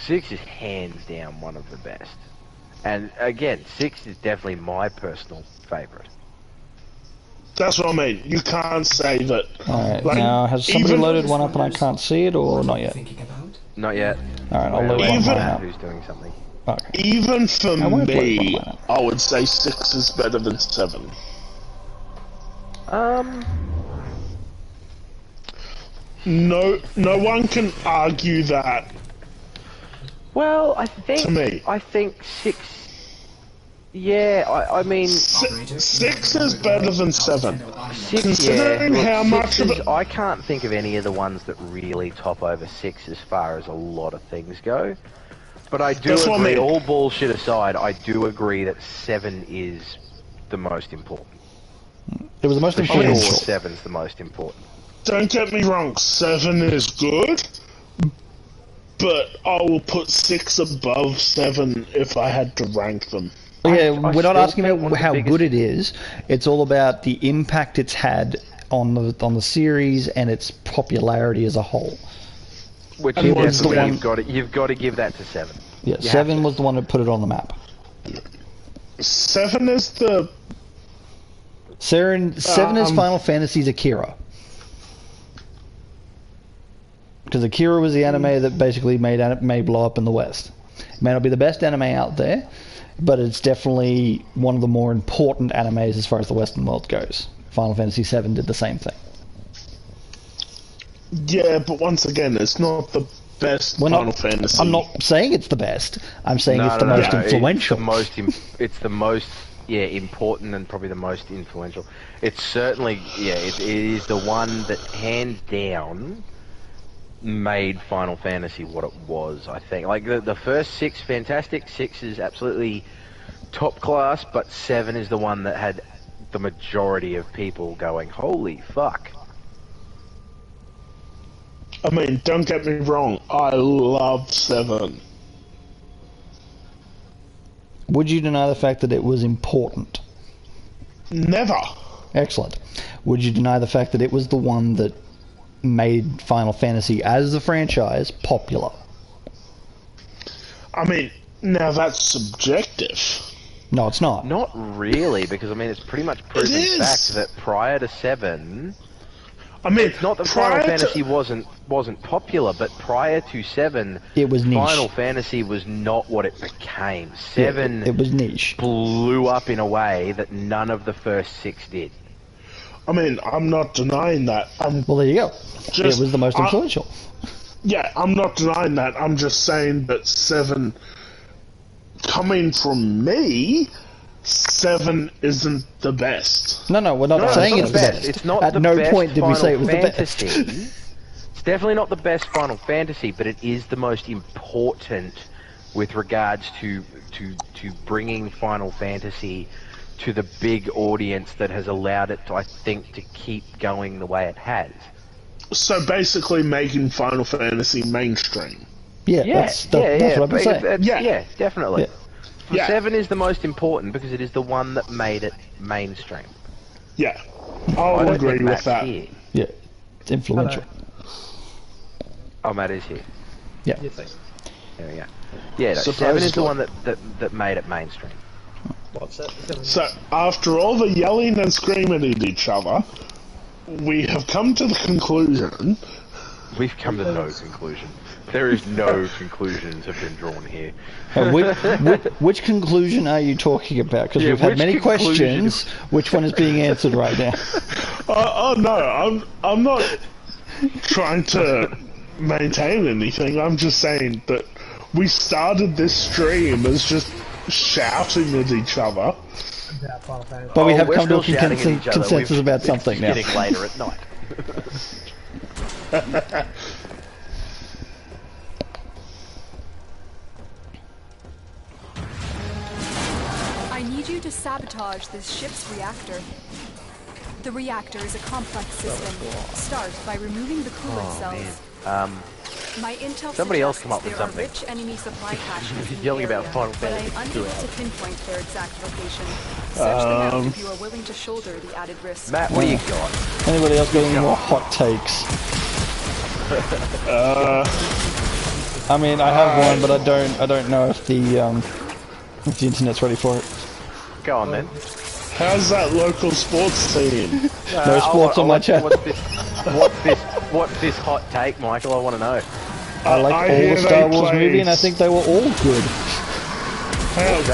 6 is hands down one of the best. And again, 6 is definitely my personal favourite. That's what I mean. You can't say that. Alright, Like, now has somebody even- loaded one up and I can't see it, or not yet? Not yet. Alright, I'll load one Even- mine up. Who's doing something? Okay. Even for I won't play me, one. I would say 6 is better than 7. No one can argue that. Well, To me. I think 6. Yeah, I mean, 6 is better than 7. 6. Considering Yeah, how look, much 6 of is, it. I can't think of any of the ones that really top over 6 as far as a lot of things go. But I do That's what I agree. mean. All bullshit aside, I do agree that 7 is the most important. It was the most For sure, important. 7's the most important. Don't get me wrong, 7 is good, but I will put 6 above 7 if I had to rank them. Yeah, I we're not still asking think one about of the how biggest- good it is. It's all about the impact it's had on the series and its popularity as a whole. Which And is what's the definitely, one- you've got to give that to 7. Yeah, You 7 have to. was the one that put it on the map. 7 is the. 7 is Final Fantasy's Akira. Because Akira was the anime that basically made blow up in the West. It may not be the best anime out there, but it's definitely one of the more important animes as far as the Western world goes. Final Fantasy VII did the same thing. Yeah, but once again, it's not the best Final Fantasy. I'm not saying it's the best. I'm saying it's the most influential. It's the most important and probably the most influential. It's certainly it is the one that hands down made Final Fantasy what it was. I think like the first 6 fantastic, 6 is absolutely top class, but 7 is the one that had the majority of people going, holy fuck. I mean, don't get me wrong, I love 7. Would you deny the fact that it was important? Never. Excellent. Would you deny the fact that it was the one that made Final Fantasy as a franchise popular? I mean, now that's subjective. No, it's not. Not really, because I mean it's pretty much proven fact that prior to 7, I mean, it's not that Final Fantasy wasn't popular, but prior to 7, it was niche. Final Fantasy was not what it became. 7, it was niche. Blew up in a way that none of the first 6 did. I mean, I'm not denying that. Well, there you go. It was the most influential. Yeah, I'm not denying that. I'm just saying that 7, coming from me, 7 isn't the best. No, we're not saying it's the best. It's not At the no best point did we say it was Final the best. Fantasy. It's definitely not the best Final Fantasy, but it is the most important with regards to bringing Final Fantasy to the big audience that has allowed it to, I think, to keep going the way it has. So basically making Final Fantasy mainstream. That's what I've been saying. Yeah, definitely. Yeah. 7 is the most important because it is the one that made it mainstream. Yeah, I'll agree with that. Here. Yeah, it's influential. Oh, Matt is here. Yeah. There we go. Yeah, no, 7 is the one that made it mainstream. So, after all the yelling and screaming at each other, we have come to the conclusion... We've come to no conclusion. There is no conclusions have been drawn here. Which conclusion are you talking about? Because we've had many questions. Which one is being answered right now? No, I'm not trying to maintain anything. I'm just saying that we started this stream as just shouting at each other. But we have come to a consensus about something now. Getting later at night. I need you to sabotage this ship's reactor. The reactor is a complex system. Start by removing the cooling cells. My intel Somebody else come up with there something. Are rich enemy supply caches in the Yelling about area, Final but Fantasy I'm unable to pinpoint their exact location. Search them out if you are willing to shoulder the added risk. Matt, what do you got? Anybody else got any more hot takes? I mean, I have one, but I don't know if the internet's ready for it. Go on then. How's that local sports team? No sports on my channel. What's this hot take, Michael? I want to know. I like all the Star Wars movie, and I think they were all good.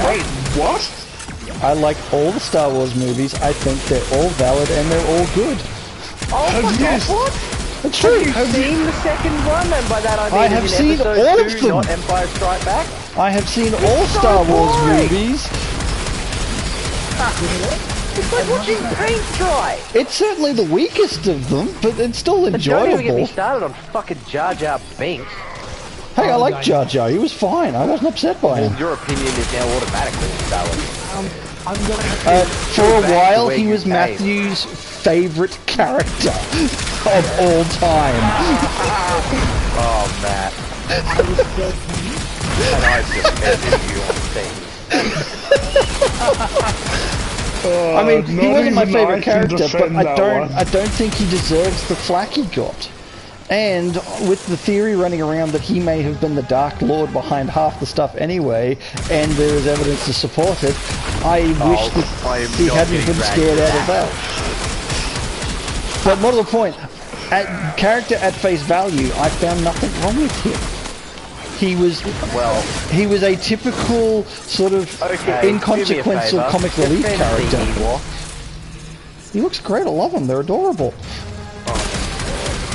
Wait, what? I like all the StarArs movies. I think they're all valid and they're all good. Oh my god, what? It's true. Have you seen the second one? And by that I mean I have seen all of them. Not Empire Strike Back. I have seen all Star Wars movies. It's like watching paint dry. It's certainly the weakest of them, but it's still Don't even get me enjoyable. started on fucking Jar Jar Binks. Hey, I like Jar Jar. He was fine. I wasn't upset by him. Your opinion is now automatically valid. For a while, he was Matthew's favourite character of all time. Oh, Matt. And I've defended you on things. I mean, he wasn't my favourite character, but I I don't think he deserves the flack he got. And with the theory running around that he may have been the Dark Lord behind half the stuff anyway, and there is evidence to support it, I wish that he hadn't been scared out of that. But more to the point, character at face value, I found nothing wrong with him. He was a typical sort of inconsequential comic relief character. He looks great. I love him. They're adorable.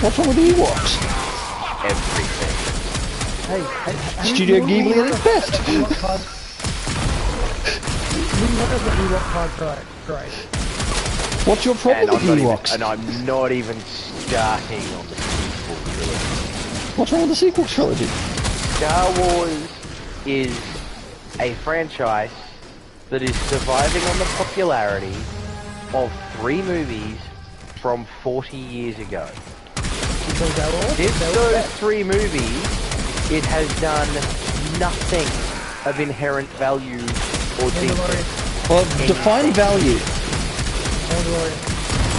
What's wrong with the Ewoks? Everything. Hey, Studio Ghibli at its best. The Ewok card great. What's your problem with And Ewoks? I'm not even starting on the sequel trilogy. What's wrong with the sequel trilogy? Star Wars is a franchise that is surviving on the popularity of 3 movies from 40 years ago. Since those 3 movies, it has done nothing of inherent value or decent. Well, define value.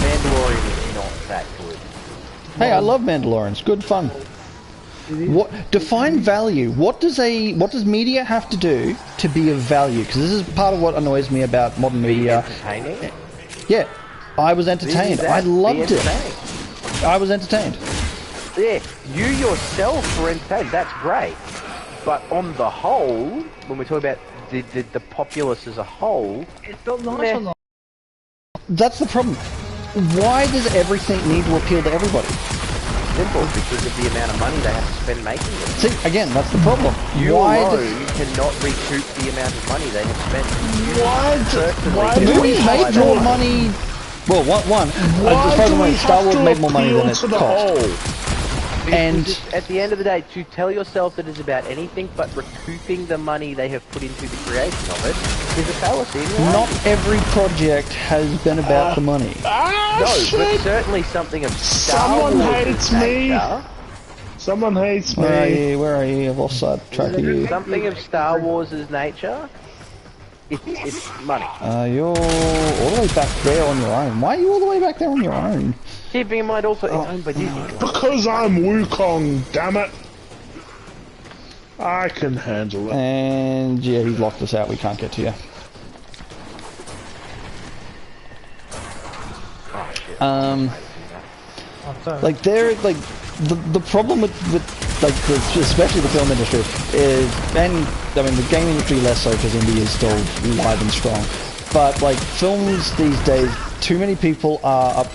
Mandalorian is not that good. Hey, I love Mandalorians. Good fun. What define value? What does media have to do to be of value? Because this is part of what annoys me about modern media. Entertaining? Yeah, I was entertained. I loved it. I was entertained. Yeah, you yourself were entertained. That's great. But on the whole, when we talk about the populace as a whole, It felt nice on the That's the problem. Why does everything need to appeal to everybody? simple because of the amount of money they have to spend making it. See, again, that's the problem. You Why alone cannot recoup the amount of money they have spent. Why the do we movies have made to, more money? Well, one. why As far as do I we know, Star have Wars to made more money appeal than it to the cost. whole? And at the end of the day, to tell yourself that it's about anything but recouping the money they have put into the creation of it is a fallacy. not every project has been about the money. No, Shit. but certainly something of Star Someone Wars hates me. Someone hates me. Where are you? Where are you? I've lost sidetrack of you. Something of Star Wars' nature. It's money. You're all the way back there on your own. Why are you all the way back there on your own? Keeping in mind also it's owned by Disney. Because I'm Wukong, damn it. I can handle it. And yeah, he's locked us out. We can't get to you. Like the problem with like especially the film industry is, and I mean the game industry less so because indie is still alive and strong, but like films these days, too many people are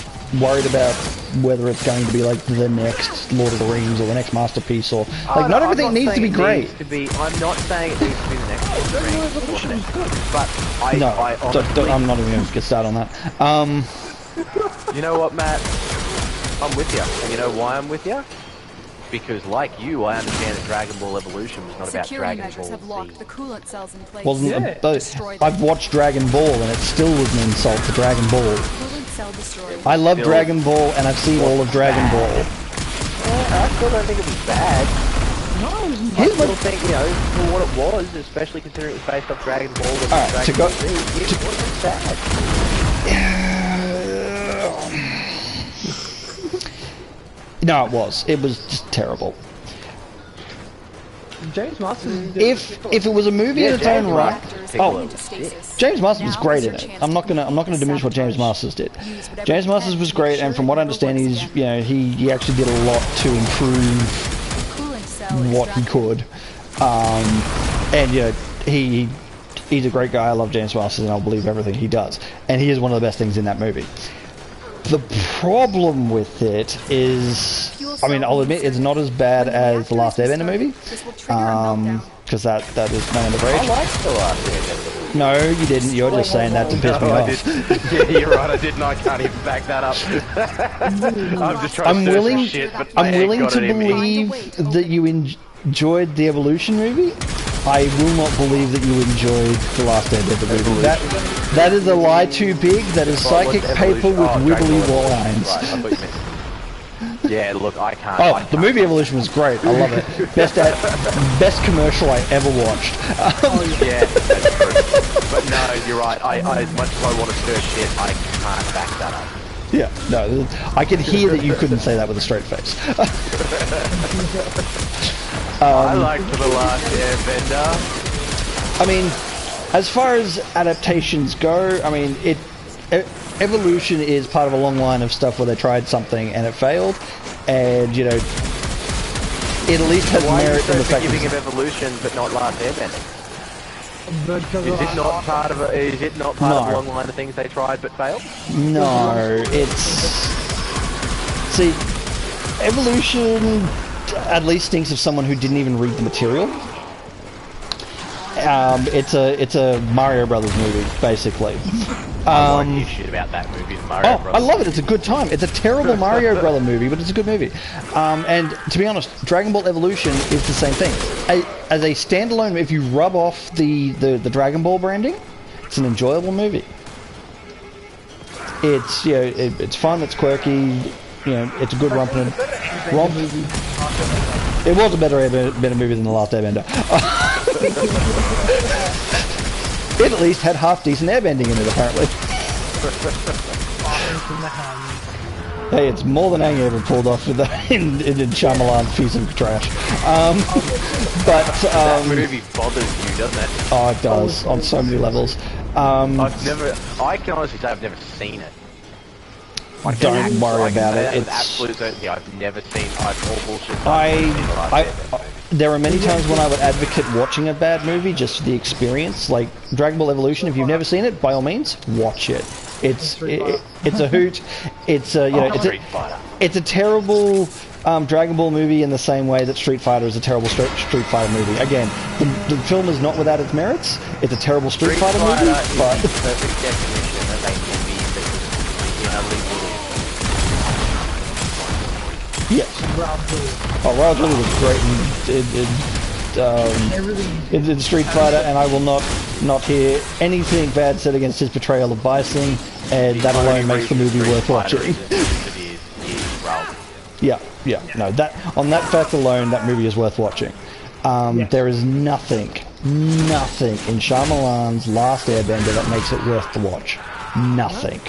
worried about whether it's going to be like the next Lord of the Rings or the next masterpiece, or like not everything needs to be great. I'm not saying it needs to be the next Lord of the Rings, but I honestly, I'm not even going to get started on that. You know what, Matt? I'm with you. And you know why I'm with you? Because, like you, I understand that Dragon Ball Evolution was not about Security Dragon measures Ball have locked Z. the coolant cells in place. Wasn't I've watched Dragon Ball and it still was an insult to Dragon Ball. Coolant cell destroyed. I love Still Dragon Ball and I've seen all of Dragon Ball. I still don't think it was bad. I still think, you know, for what it was, especially considering it was based off Dragon Ball and Alright, Dragon Ball Z, it wasn't bad. No, it was. It was just terrible. James Marsden. If it was a movie in its own right, Reactors oh, go into stasis. James Masters was Now great is in your it. chance I'm not gonna diminish what James Masters did. James Masters was great, and from what I understand, he's he actually did a lot to improve Coolant cell what he extracted. could. And he's a great guy. I love James Masters, and I'll believe everything he does. And he is one of the best things in that movie. The problem with it is, I mean, I'll admit it's not as bad as the Last Airbender movie, because that is known the I rage. liked the Last Airbender. No, you didn't. You're just saying that to piss me I off. did. Yeah, you're right. I didn't. I can't even back that up. I'm just trying to search for shit, but my I'm egg willing got to it in me. believe that you enjoyed the Evolution movie. I will not believe that you enjoyed the Last Airbender movie. That is a lie too big. That is psychic paper with wibbly lines. Right, I thought you meant. Yeah, look, I can't. Oh, the movie Evolution was great. I love it. Best commercial I ever watched. Yeah, that's true. But no, you're right. As much as I want to search shit, I can't back that up. Yeah, no, I can hear that you couldn't say that with a straight face. I liked The Last Airbender. I mean, as far as adaptations go, I mean, Evolution is part of a long line of stuff where they tried something and it failed, and it at least has merit in the fact that Forgiving of Evolution, but not Last Airbender. Is it not part of a long line of things they tried but failed? no, it's see Evolution at least thinks of someone who didn't even read the material. It's a Mario Brothers movie, basically. I don't give a shit about that movie, Mario Brothers. I love it. It's a good time. It's a terrible Mario Brother movie, but it's a good movie. And to be honest, Dragon Ball Evolution is the same thing. As a standalone, if you rub off the Dragon Ball branding, it's an enjoyable movie. It's it's fun. It's quirky. It's a good romp. It was a better movie than The Last Airbender. It at least had half decent airbending in it, apparently. Hey, it's more than Aang ever pulled off with that in Shyamalan's piece of trash. That movie bothers you, doesn't it? Oh, it does on so many levels. I can honestly say I've never seen it. Don't worry about it. It's absolute certainty. I've never seen. There are many times when I would advocate watching a bad movie just for the experience. Like Dragon Ball Evolution, if you've never seen it, by all means, watch it. It's a hoot. It's it's a terrible Dragon Ball movie in the same way that Street Fighter is a terrible Street Fighter movie. Again, the film is not without its merits. It's a terrible Street Fighter movie, but the perfect definition of a movie that was in a legal. Yes. Raul Julia was great in Street Fighter, and I will not hear anything bad said against his portrayal of Bison, and that alone makes the movie worth watching. Yeah. No, on that fact alone, that movie is worth watching. There is nothing in Shyamalan's Last Airbender that makes it worth the watch. Nothing.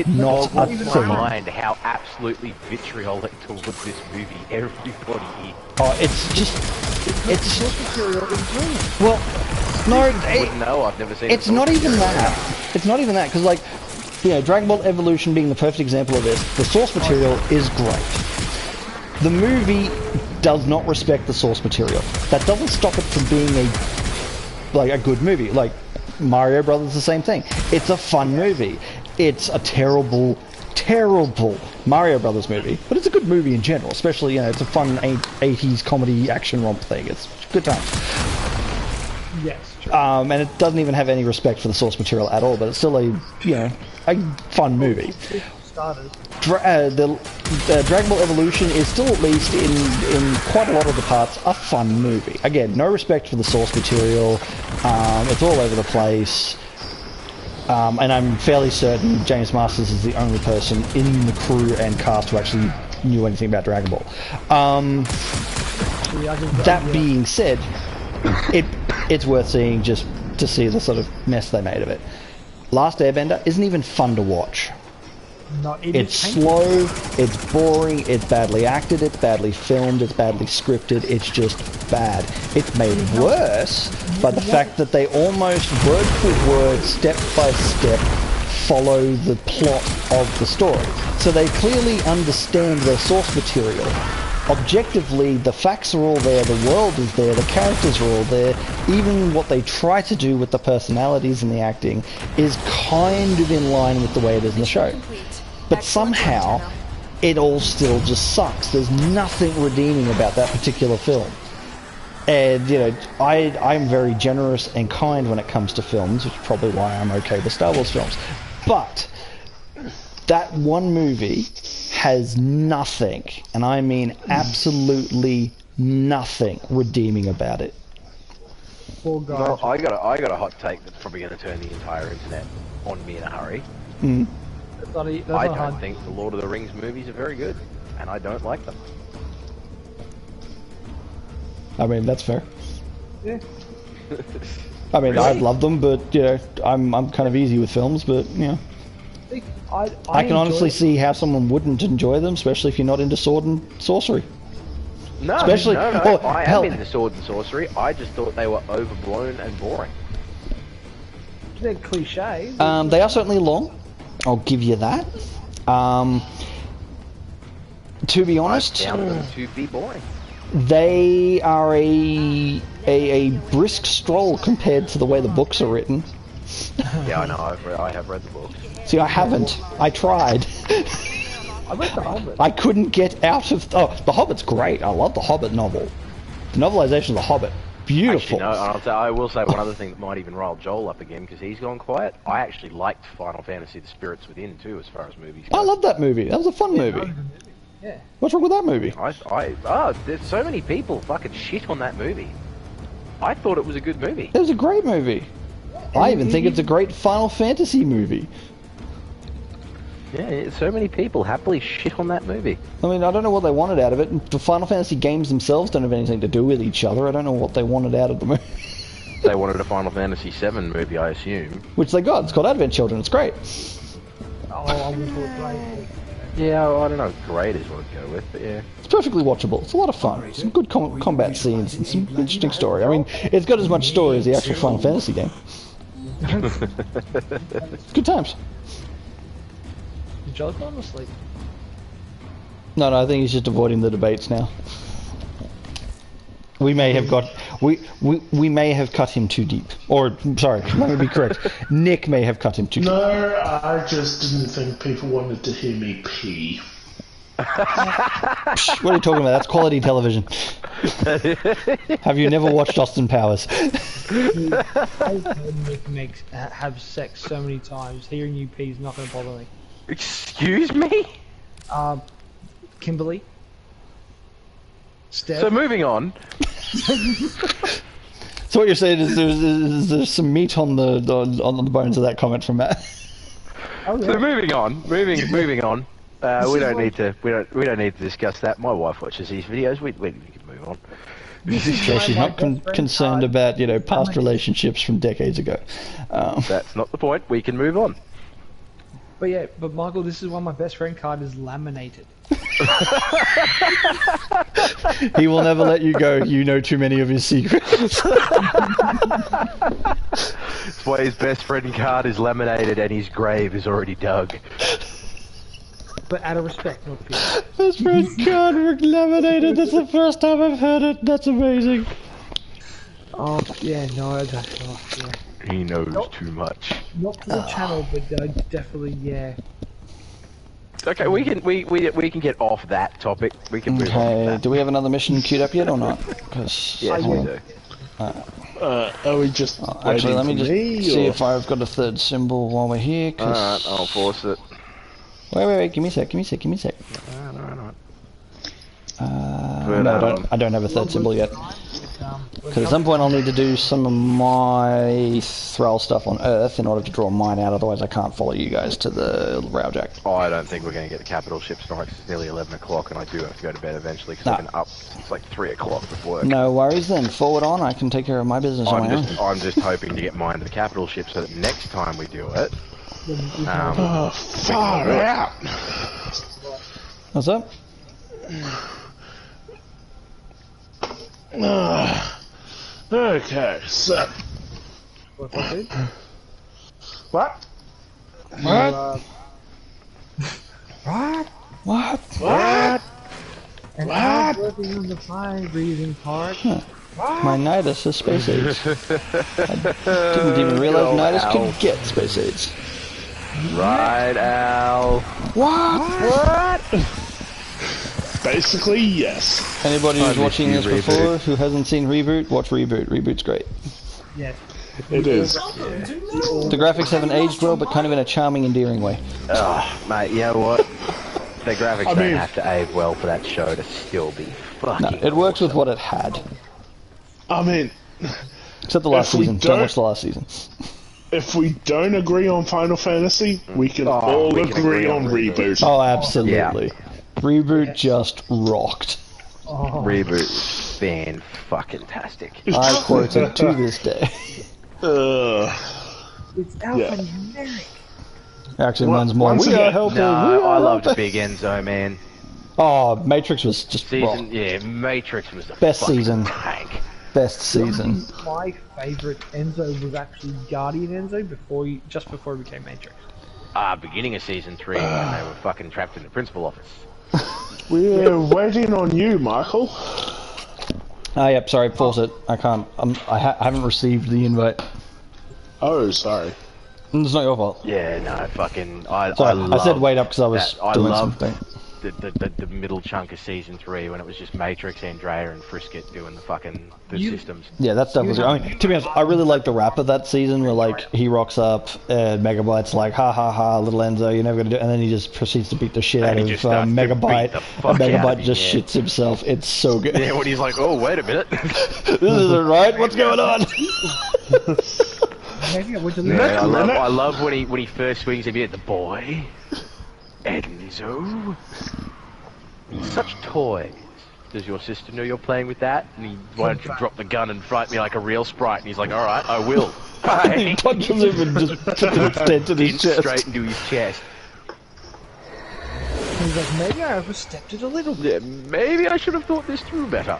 Not a thing. Mind how absolutely vitriolic towards this movie everybody is. Oh, well, no, no, I've never seen. It's not even that. It's not even that, because Dragon Ball Evolution being the perfect example of this. The source material is great. The movie does not respect the source material. That doesn't stop it from being a good movie. Like Mario Brothers, the same thing. It's a fun movie. It's a terrible Mario Brothers movie, but it's a good movie in general. Especially, it's a fun 80s comedy action romp thing. It's good times. Yes. True. And it doesn't even have any respect for the source material at all. But it's still a fun movie. The Dragon Ball Evolution is still, at least in quite a lot of the parts, a fun movie. Again, no respect for the source material. It's all over the place. And I'm fairly certain James Masters is the only person in the crew and cast who actually knew anything about Dragon Ball. That being said, it's worth seeing just to see the sort of mess they made of it. Last Airbender isn't even fun to watch. It's slow, it's boring, it's badly acted, it's badly filmed, it's badly scripted, it's just bad. It's made worse by the fact that they almost word for word, step by step, follow the plot of the story. So they clearly understand their source material. Objectively, the facts are all there, the world is there, the characters are all there. Even what they try to do with the personalities and the acting is kind of in line with the way it is in the show. But somehow, it all still just sucks. There's nothing redeeming about that particular film. And, I'm very generous and kind when it comes to films, which is probably why I'm okay with Star Wars films. But that one movie has nothing, and I mean absolutely nothing redeeming about it. Well, I got a hot take that's probably going to turn the entire internet on me in a hurry. I don't think the Lord of the Rings movies are very good, and I don't like them. I mean, that's fair. Yeah. I mean, I love them, but I'm kind of easy with films, but I can honestly see how someone wouldn't enjoy them, especially if you're not into sword and sorcery. No, especially, no, I am into sword and sorcery. I just thought they were overblown and boring. They're cliches. They are certainly long. I'll give you that. To be honest, I found them to be boring. They are a brisk stroll compared to the way the books are written. Yeah, I know. I have read the book. See, I haven't. I tried. I read The Hobbit. I couldn't get out of... Oh, The Hobbit's great. I love the Hobbit novel. The novelization of The Hobbit. Beautiful. Actually, no, I will say one other thing that might even rile Joel up again, because he's gone quiet. I actually liked Final Fantasy The Spirits Within, too, as far as movies go. I love that movie. That was a fun movie. Yeah. What's wrong with that movie? There's so many people fucking shit on that movie. I thought it was a good movie. It was a great movie. I even think it's a great Final Fantasy movie. Yeah, so many people happily shit on that movie. I mean, I don't know what they wanted out of it. The Final Fantasy games themselves don't have anything to do with each other. I don't know what they wanted out of the movie. They wanted a Final Fantasy VII movie, I assume. Which they got. It's called Advent Children. It's great. Oh, I would call it great. Yeah, I don't know. Great is what I'd go with, but yeah. It's perfectly watchable. It's a lot of fun. Some good combat scenes and some interesting story. I mean, it's got as much story as the actual Final Fantasy game. Good times. Did Joel go to sleep? No, I think he's just avoiding the debates now. We may have got we may have cut him too deep. Or sorry, let me be correct. Nick may have cut him too deep. No, I just didn't think people wanted to hear me pee. Psh, what are you talking about? That's quality television. Have you never watched Austin Powers? I've heard Nick have sex so many times. Hearing you pee is not going to bother me. Excuse me? Kimberly? Steph? So moving on. So what you're saying is there's some meat on the bones of that comment from Matt. Oh, yeah. So moving on. Moving on. We don't need to discuss that. My wife watches these videos. We can move on. Yeah, she's not concerned about past relationships from decades ago. That's not the point. We can move on. But yeah, but Michael, this is why my best friend card is laminated. He will never let you go. You know too many of his secrets. That's why his best friend card is laminated and his grave is already dug. But out of respect, not fear. Best friend card laminated. That's the first time I've heard it. That's amazing. Oh yeah, no, that's yeah. He knows too much. Not for the channel, but definitely, yeah. Okay, we can get off that topic. We can move on. Okay, do we have another mission queued up yet or not? Because Yes, we do. Are we just actually, let me waiting just for me, see or- if I've got a third symbol while we're here. Alright, I'll force it. Wait, give me a sec. Alright. No, I don't have a third symbol yet. Because at some point I'll need to do some of my Thrall stuff on Earth in order to draw mine out, otherwise I can't follow you guys to the Rowjack. Oh, I don't think we're going to get the capital ship tonight 'cause it's nearly 11 o'clock and I do have to go to bed eventually because I've been up since like 3 o'clock before. No worries then, forward on, I can take care of my business on my own. I'm just hoping to get mine to the capital ship so that next time we do it... Oh, far out! What's up? Okay, so... What? Dude? What? What? What? And What? working on the fire breathing part. My Nidus is space aids. I didn't even realize Nidus could get space aids. Right, Al. What? Basically, yes. Anybody who's watching this Reboot. before who hasn't seen Reboot, watch Reboot. Reboot's great. Yes. It is. The graphics haven't aged well, but kind of in a charming, endearing way. Oh, mate, you know what? The graphics I mean- don't have to age well for that show to still be fucking No, it works with what it had. I mean, Except the last If we season. don't- Don't watch the last season. if we don't agree on Final Fantasy, we can all we can agree on Reboot. Oh, absolutely. Reboot just rocked. Oh, Reboot was fan-fucking-tastic. I quote it to this day. it's alphanumeric. Actually, mine's more. once We again- are helping. No, we I are loved helping. Big Enzo, man. Oh, Matrix was just rock. Season, yeah, Matrix was the Best fucking season. tank. Best season. My favourite Enzo was actually Guardian Enzo just before he became Matrix. Beginning of season 3 when they were fucking trapped in the principal office. We're waiting on you, Michael. Yep, sorry, pause it. I can't. I haven't received the invite. Oh, sorry. It's not your fault. Yeah, no, fucking. I said wait up because I was doing love something. the middle chunk of season 3 when it was just Matrix, Andrea, and Frisket doing the systems. Yeah, that stuff was. I mean, to be honest, I really like the rap of that season where like he rocks up and Megabyte's like, ha ha ha, little Enzo, you're never gonna do it, and then he just proceeds to beat the shit out of Megabyte. Megabyte just shits himself. It's so good. Yeah, when he's like, oh wait a minute, this isn't right. What's going on? I love when he first swings him at the boy, Enzo. Such toys. Does your sister know you're playing with that? And he, why don't you drop the gun and fight me like a real sprite? And he's like, alright, I will. He punches him and just puts an dent in his chest. Straight into his chest. He's like, maybe I overstepped it a little bit. Yeah, maybe I should have thought this through better.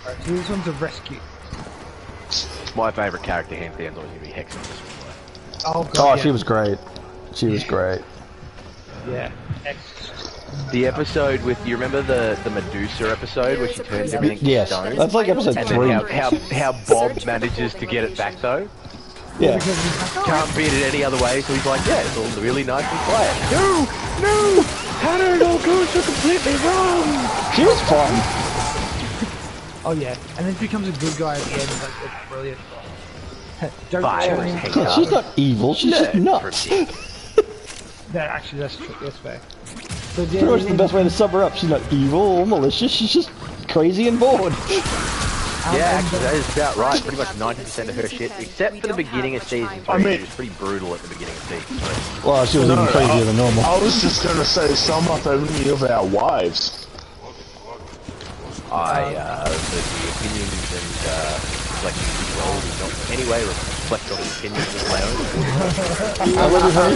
Right, so this one's a rescue. My favourite character, hands down, is always going to be Hex in this one. Oh, God, she was great. She was great. Yeah. The episode with, you remember the Medusa episode where she turns everything to stone? That's like episode and 3. Then how Bob manages to get it back though? Yeah. Can't beat it any other way, so he's like, yeah, it's all really nice and quiet. No! How did it all go so completely wrong? She was fun. Oh yeah, and then she becomes a good guy at the end, like, it's brilliant. She's not evil, she's just nuts. Actually, that's true, that's fair. So, pretty much the best way to sum her up. She's not evil or malicious, she's just crazy and bored. Yeah, actually, that is about right. Pretty much 90% of her shit, except for the beginning of season 3. She was pretty brutal at the beginning of season 3. Well, she was even crazier than normal. I was just going to say, sum up any of our wives. The opinions and reflections of role do not in any way reflect on the opinions of my own. I love her.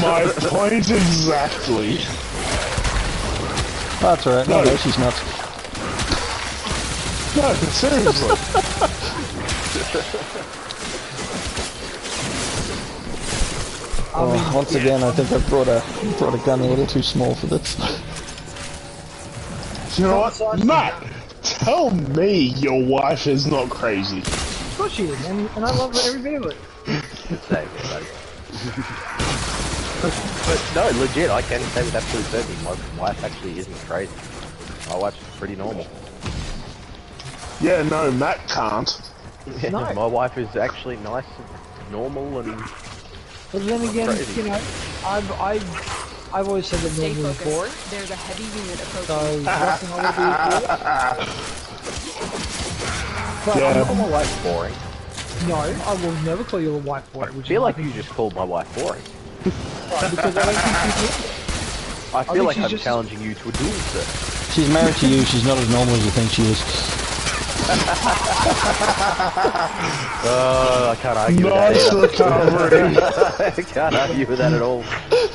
My point exactly. That's right. No, she's nuts. No, seriously. Once again, I think I've brought a gun a little too small for this. You know what, Matt? Tell me your wife is not crazy. Of course she is, and I love her every bit of it. Same here, buddy. But no, legit, I can say with absolute certainty, my wife actually isn't crazy. My wife's pretty normal. Yeah, no, Matt can't. Yeah, no. My wife is actually nice and normal and... But then again, crazy. you know, I've always said that normal is boring. There's a heavy unit approaching. So, nothing I would do But yeah. I'm not my wife boring. No, I will never call you a wife boring. I feel like you just called my wife boring. Right, because I don't think she's I feel like I'm challenging you to a duel, sir. She's married to you, she's not as normal as you think she is. Oh, I can't argue with that either. I can't argue with that at all.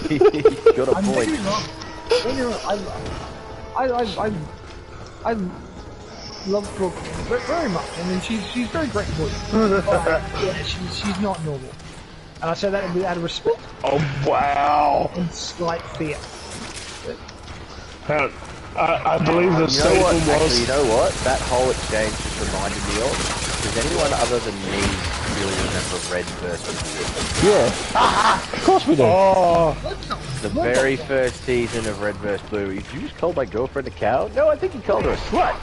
You've got a point. I love Brooke very much. I mean, she's very grateful. But yeah, she's not normal. And I say that out of respect. Oh, wow. And slight fear. I believe the statement was... Actually, you know what? That whole exchange just reminded me of... Does anyone other than me really remember Red vs. Blue? Yeah. Of course we do. Oh. The very first season of Red vs. Blue. Did you just call my girlfriend a cow? No, I think you called her a slut.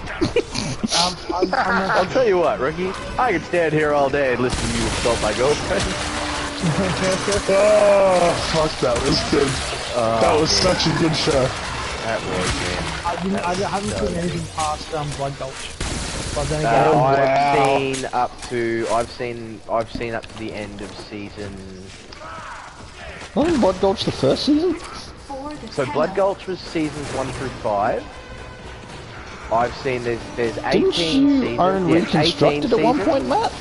I'll tell you what, Rookie. I could stand here all day and listen to you insult my girlfriend. Oh, fuck, that was good. That was such a good show. That was, man. I haven't seen anything past Blood Gulch. But then again, I've seen up to the end of season. Wasn't Blood Gulch the first season? So Blood Gulch was seasons 1 through 5. I've seen there's 18 Didn't you seasons. own Reconstructed at one point, Matt?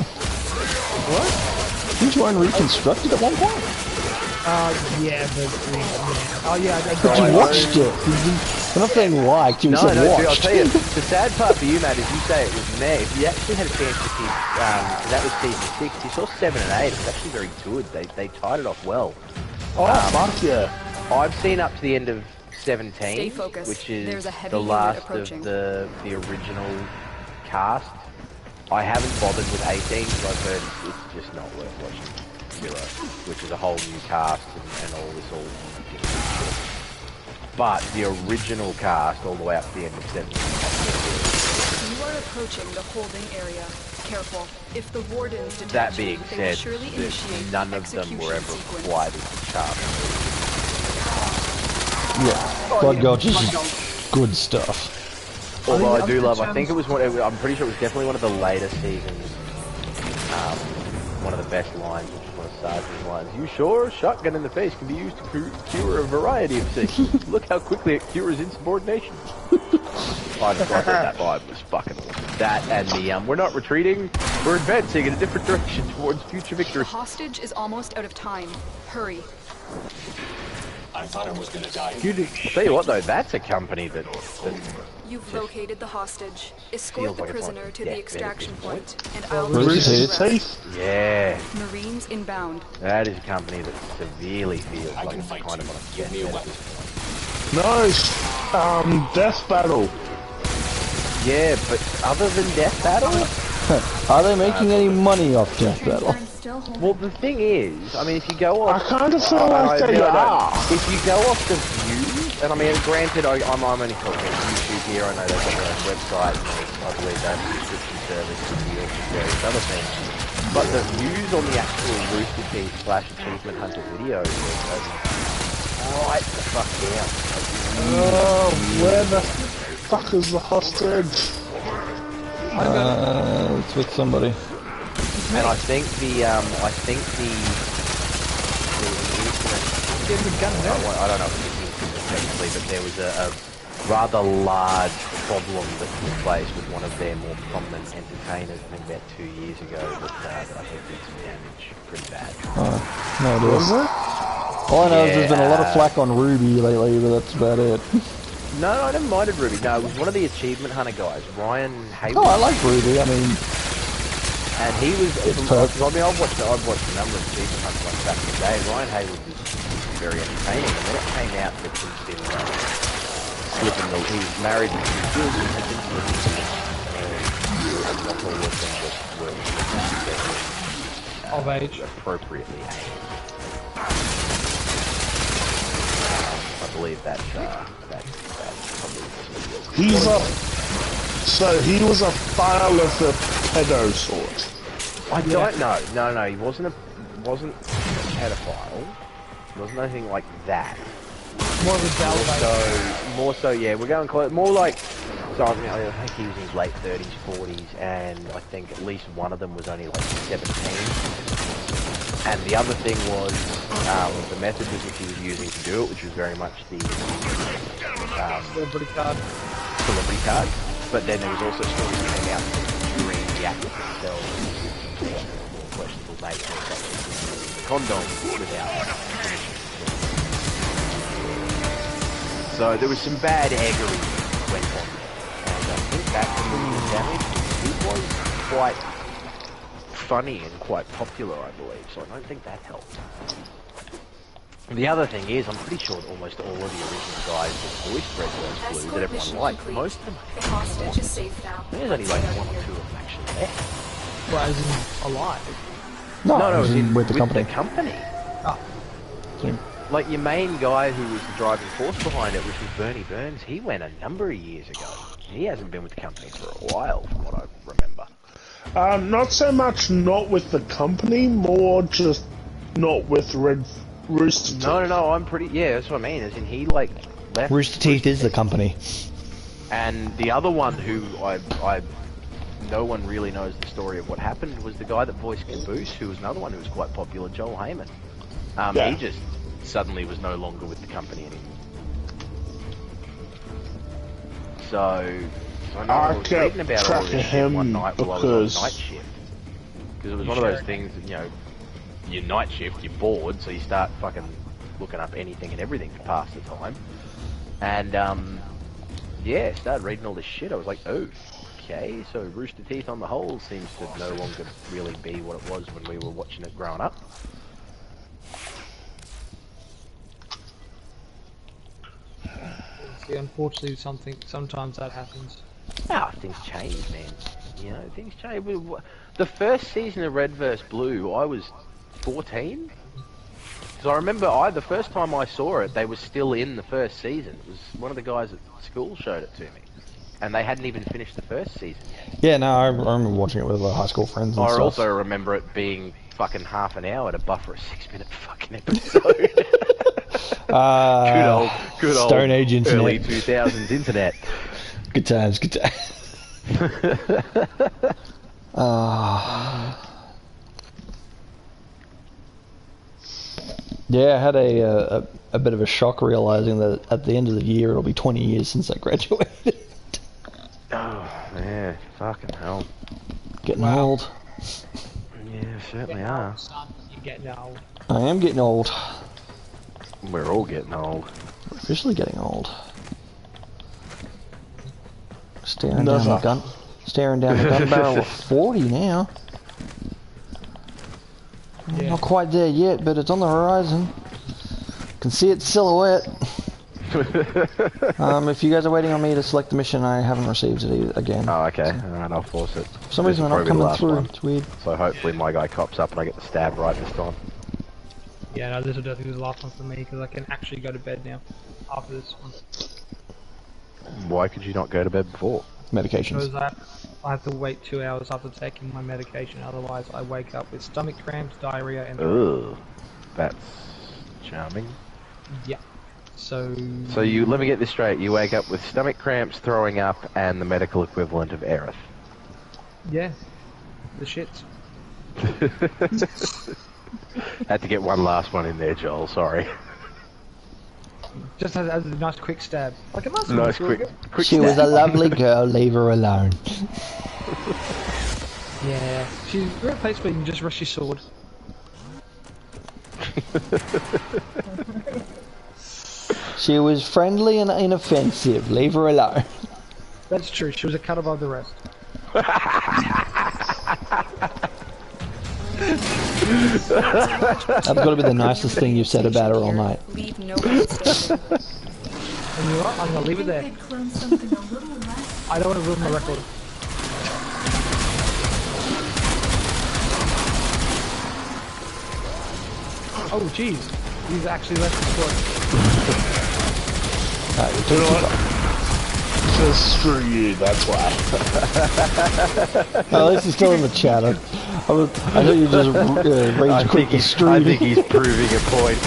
What? Didn't you own Reconstructed at one point? yeah, but oh yeah, But you watched it. I'm not saying liked, you said watched. Dude, I'll tell you, the sad part for you, Matt, is you say it was meh. If you actually had a chance to see, that was season 6, you saw 7 and 8, it was actually very good. They tied it off well. Oh, fuck yeah. I've seen up to the end of 17, which is the last of the original cast. I haven't bothered with 18 because I've heard it's just not worth watching. Zero, which is a whole new cast and all this all different shit. But the original cast, all the way up to the end of 7. You are approaching the holding area. Careful. If the wardens detect That being you, they will said, surely initiate none of them were ever sequence. quite as charming. Yeah, Blood Gulch is good stuff. Although I do love, I think it was I'm pretty sure it was definitely one of the later seasons. One of the best lines, which is one of Sarge's lines. You sure? Shotgun in the face can be used to cure a variety of things. Look how quickly it cures insubordination. I just thought that vibe was fucking awesome. That and the, we're not retreating, we're advancing in a different direction towards future victory. The hostage is almost out of time. Hurry. I thought I was gonna die. Tell you what though, that's a company that You've located the hostage. Escort the like it's prisoner like to the extraction point, and Well, I'll Rooster rest. yeah, Marines inbound. that is a company that severely feels I like can it's fight kind you. of on a Give me a jet weapon. Nice. Death Battle. Yeah, but other than Death Battle? Are they making any money off Death Battle? Well, the thing is, I mean, if you go I off... kind of feel like they no, are. If you go off the views, and I mean, granted, I'm only talking YouTube here, I know they've got their own website, and I believe they have a subscription service to various other things, but the views on the actual Rooster Teeth / Achievement Hunter videos are right the fuck down. Oh, where the fuck is the hostage? It's with somebody. And I think the I don't know if it's technically, but there was a rather large problem that took place with one of their more prominent entertainers, I think about 2 years ago, that I think did some damage pretty bad. No idea. All I know is there's been a lot of flack on Ruby lately, but that's about it. No, I didn't mind it, Ruby. No, it was one of the Achievement Hunter guys, Ryan Hayward. Oh, I like Ruby. I mean, and he was. It's I mean, I've watched a number of Achievement Hunters like back in the day. Ryan Hayward was very entertaining, and then it came out that he's been slipping the. He was married to two children, and had been slipping Of age. Appropriately aged. I believe that's probably. He's a... So he was a file of the pedo sort. I don't know. No, he wasn't a pedophile. He wasn't anything like that. More of a validation. More so, yeah. We're going close. More like. So I think he was in his late 30s, 40s, and I think at least one of them was only like 17. And the other thing was the messages which he was using to do it, which was very much the Celebrity card. Celebrity card. But then there was also stories that came out during the act themselves, more questionable nature, such as condoms without permission. So there was some bad eggery that went on there. And I think that was damage. He was quite funny and quite popular, I believe, so I don't think that helped. The other thing is, I'm pretty sure that almost all of the original guys that voiced Red Verse Blue that everyone liked, most of them, The hostage is safe now. there's only like one or two of them actually left. Well, as in alive. no, No, as in with the company. Ah. Like your main guy who was the driving force behind it, which was Bernie Burns, he went a number of years ago. He hasn't been with the company for a while, from what I remember. Not so much not with the company, more just not with Rooster Teeth. No, I'm pretty, yeah, that's what I mean, as in he like left. Rooster Teeth is the company. And the other one who no one really knows the story of what happened was the guy that voiced Caboose, who was another one who was quite popular, Joel Heyman. Yeah. He just suddenly was no longer with the company anymore. So I know I was reading about all this shit one night while I was on night shift. Because it was one of those things that, you know, your night shift, you're bored, so you start fucking looking up anything and everything to pass the time. And, yeah, started reading all this shit. I was like, oh, okay, so Rooster Teeth on the whole seems to no longer really be what it was when we were watching it growing up. See, unfortunately, sometimes that happens. Ah, things change, man. You know, things change. The first season of Red vs. Blue, I was 14? Because I remember the first time I saw it, they were still in the first season. It was one of the guys at school showed it to me. And they hadn't even finished the first season yet. Yeah, no, I remember watching it with high school friends and I stuff. also remember it being fucking half an hour to buffer a 6-minute fucking episode. Good old Stone Age internet. early 2000s internet. Good times, good times. Yeah, I had a bit of a shock realizing that at the end of the year it'll be 20 years since I graduated. Oh, yeah, fucking hell. Getting old. Yeah, certainly are. Son, you're getting old. I am getting old. We're all getting old. We're officially getting old. Staring down the gun barrel of 40 now. Yeah. Not quite there yet, but it's on the horizon. Can see its silhouette. If you guys are waiting on me to select the mission, I haven't received it again. Oh, okay. Alright, I'll force it. For some reason, they're not coming through. One. It's weird. So hopefully my guy cops up and I get the stab right this time. Yeah, no, this will definitely be the last one for me because I can actually go to bed now after this one. Why could you not go to bed before? Medications. Because I have to wait 2 hours after taking my medication, otherwise I wake up with stomach cramps, diarrhea, and... Ugh. That's charming. Yeah. So you, let me get this straight, you wake up with stomach cramps, throwing up, and the medical equivalent of Aerith. Yeah. The shits. Had to get one last one in there, Joel, sorry. Just as a nice quick stab. Like a muscle. Nice quick She was a lovely girl, leave her alone. Yeah. She's a great place where you can just rush your sword. She was friendly and inoffensive, leave her alone. That's true, she was a cut above the rest. That's got to be the nicest thing you've said about her all night. Leave no one standing. And you know what? I'm gonna leave it there. I don't want to ruin my record. Oh jeez, he's actually left the squad. You know what? Just screw you, that's why. At least he's still in the chat. I thought you just rage quit the stream. I think he's proving a point.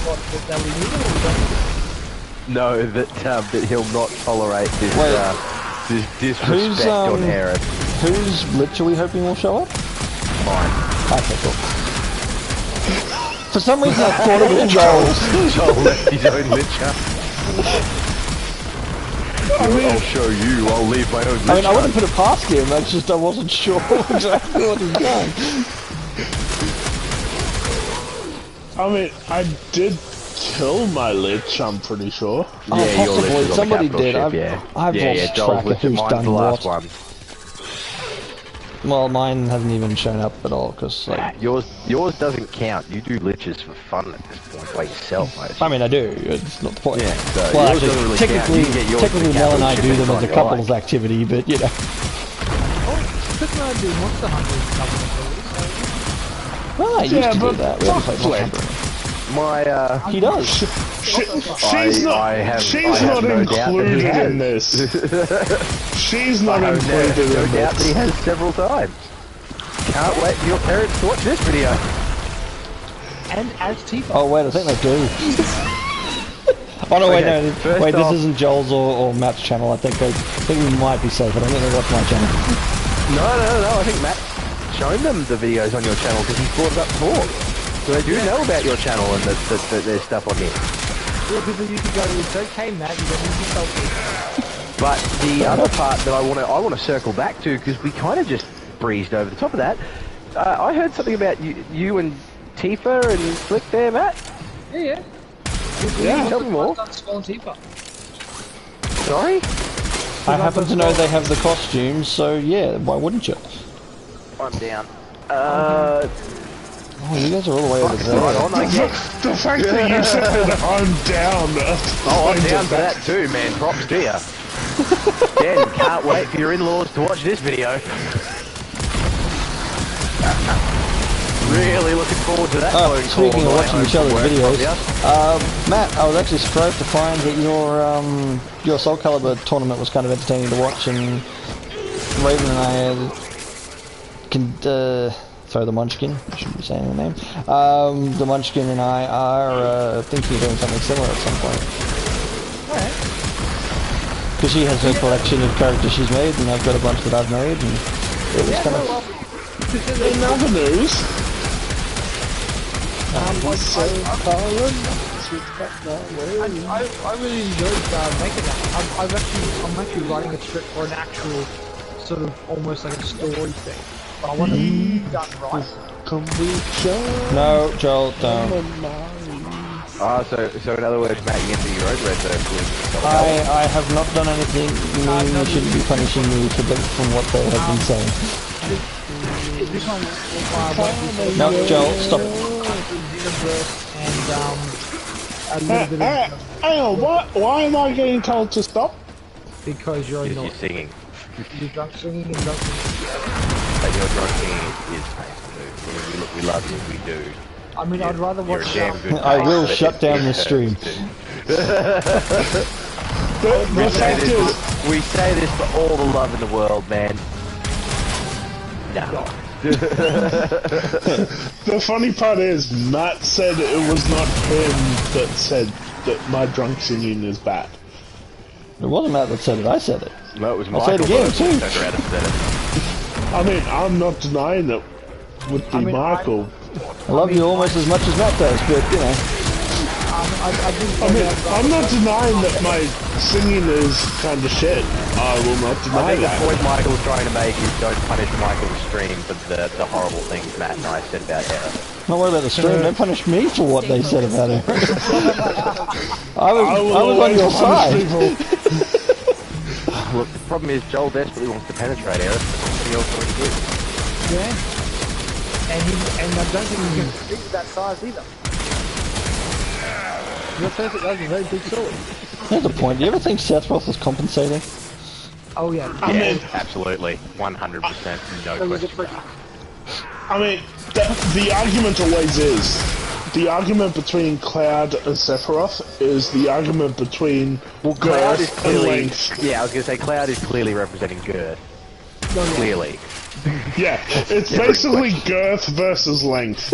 What, that we need or we don't? No, that he'll not tolerate this, this disrespect on Aerith. Whose glitch are we hoping will show up? Mine. Okay, cool. For some reason I thought it was Joel's. Joel left his own licher. I'll show you, I'll leave my own licher. I mean, I wouldn't put it past him, that's just I wasn't sure exactly what he's done. I mean, I did kill my lich, I'm pretty sure. Oh, Yeah, your possibly. licher's on the Somebody capital did. ship, I've lost Joel's track of licher, who's mine's done the last what. one. Well, mine hasn't even shown up at all, because, like... Yours doesn't count. You do liches for fun at this point by yourself, I assume. I mean, I do. It's not the point. Yeah, so well, yours doesn't actually, really count. You can get yours technically to Mel and I capital do ship them as a anytime you couple's like. activity, but, you know. Oh, Chris and I do Monster Hunter stuff. Well, I used to do that. We haven't played Monster Hunter. He does. She's not no doubt that he included has. in this. She's not I have included no in doubt that he this. has several times. Can't wait for your parents to watch this video. And as Tifa. Oh, wait, I think they do. Oh, no, wait, Okay, no. first Wait, off- this isn't Joel's or Matt's channel. I think we might be safe. I don't think they watch my channel. No, I think Matt's shown them the videos on your channel because he's brought it up before. So they do know about your channel and there's stuff on here. Yeah, people used to go, it's okay, Matt, you don't need to tell people. But the other part that I want to circle back to, because we kind of just breezed over the top of that, I heard something about you and Tifa and Flick there, Matt. Yeah. Tell me more. Tifa. Sorry? I happen to know they have the costumes, so yeah, why wouldn't you? I'm down. Oh, you guys are all the way over there. Right on, I guess. The fact that you said I'm down. Oh, I'm down for that too, man. Props to you. Again, can't wait for your in-laws to watch this video. Really looking forward to that. Speaking of watching each other's videos, Matt, I was actually surprised to find that your Soul Calibur tournament was kind of entertaining to watch, and Raven and I sorry, the Munchkin, I shouldn't be saying the name. The Munchkin and I are thinking of doing something similar at some point. Alright. Because she has her collection of characters she's made, and I've got a bunch that I've made, and it was kind of... In other news, I really enjoyed making that. I'm actually writing a script for an actual sort of almost like a story thing. But I want to be done right. No, Joel, don't. So in other words, Matt, you into your own red circle. I have not done anything. You shouldn't be punishing me from what they have been saying. This one No, Joel, stop it. Hang on, why am I getting told to stop? Because you're You're singing. You're drunk singing and drunk singing. But your drunk singing is painful. We love you, we do. I mean, I'd rather watch I will shut down the stream. The fact is, we say this for all the love in the world, man. No. the funny part is, Matt said it was not him that said that my drunk singing is bad. It wasn't Matt that said it, I said it. No, it was I'll say it again, too. I mean, I'm not denying it would be Michael. I love you almost as much as Matt does, but, you know. I'm not denying that my singing is kind of shit. I will not deny that. The point Michael's trying to make is don't punish Michael's stream for the horrible things Matt and I said about Eric. Not worry about the stream, they punished me for what they said about it. I was on your side. Look, the problem is Joel desperately wants to penetrate Eric. He also wants to do. Yeah. And I don't think he can speak to that size either. Your perfect has a very big sword. Here's the point, do you ever think Seth Roth was compensating? Oh yeah. I mean, absolutely. 100%. No question. I mean, the argument always is, the argument between Cloud and Sephiroth is the argument between Cloud is girth and clearly, length. yeah, I was going to say Cloud is clearly representing girth. Clearly. Yeah, it's basically girth versus length.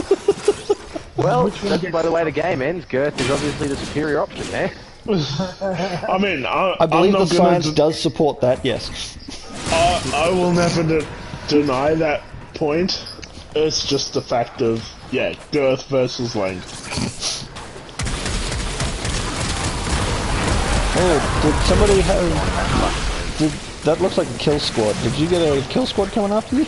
Well, that's by the way the game ends. Girth is obviously the superior option there. I mean, I believe the science does support that, yes. I will never deny that point. It's just the fact of, yeah, girth versus length. Oh, did somebody have... that looks like a kill squad. Did you get a kill squad coming after you?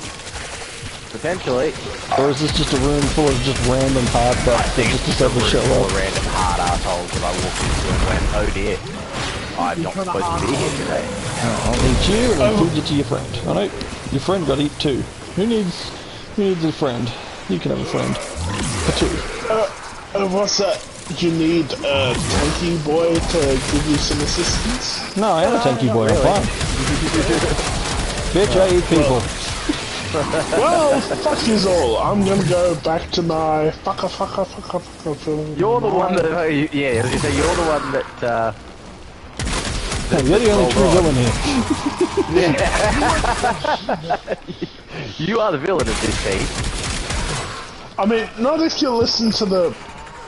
Potentially. Or is this just a room full of just random hard bucks that just decided to show All up? the random hard assholes that I walked into and went, oh dear, I'm not supposed to be here today. I'll eat you and I'll feed you to your friend. Oh no, your friend got eat too. Who needs a friend? You can have a friend. A two. What's that? You need a tanky boy to give you some assistance? No, I am a tanky boy, I'm fine. Bitch, I eat people. Well, fuck yous all. I'm gonna go back to my fucker. You're the one that, yeah, I was gonna say, you're the one that, you're the only true villain here. You are the villain of this team. I mean, not if you listen to the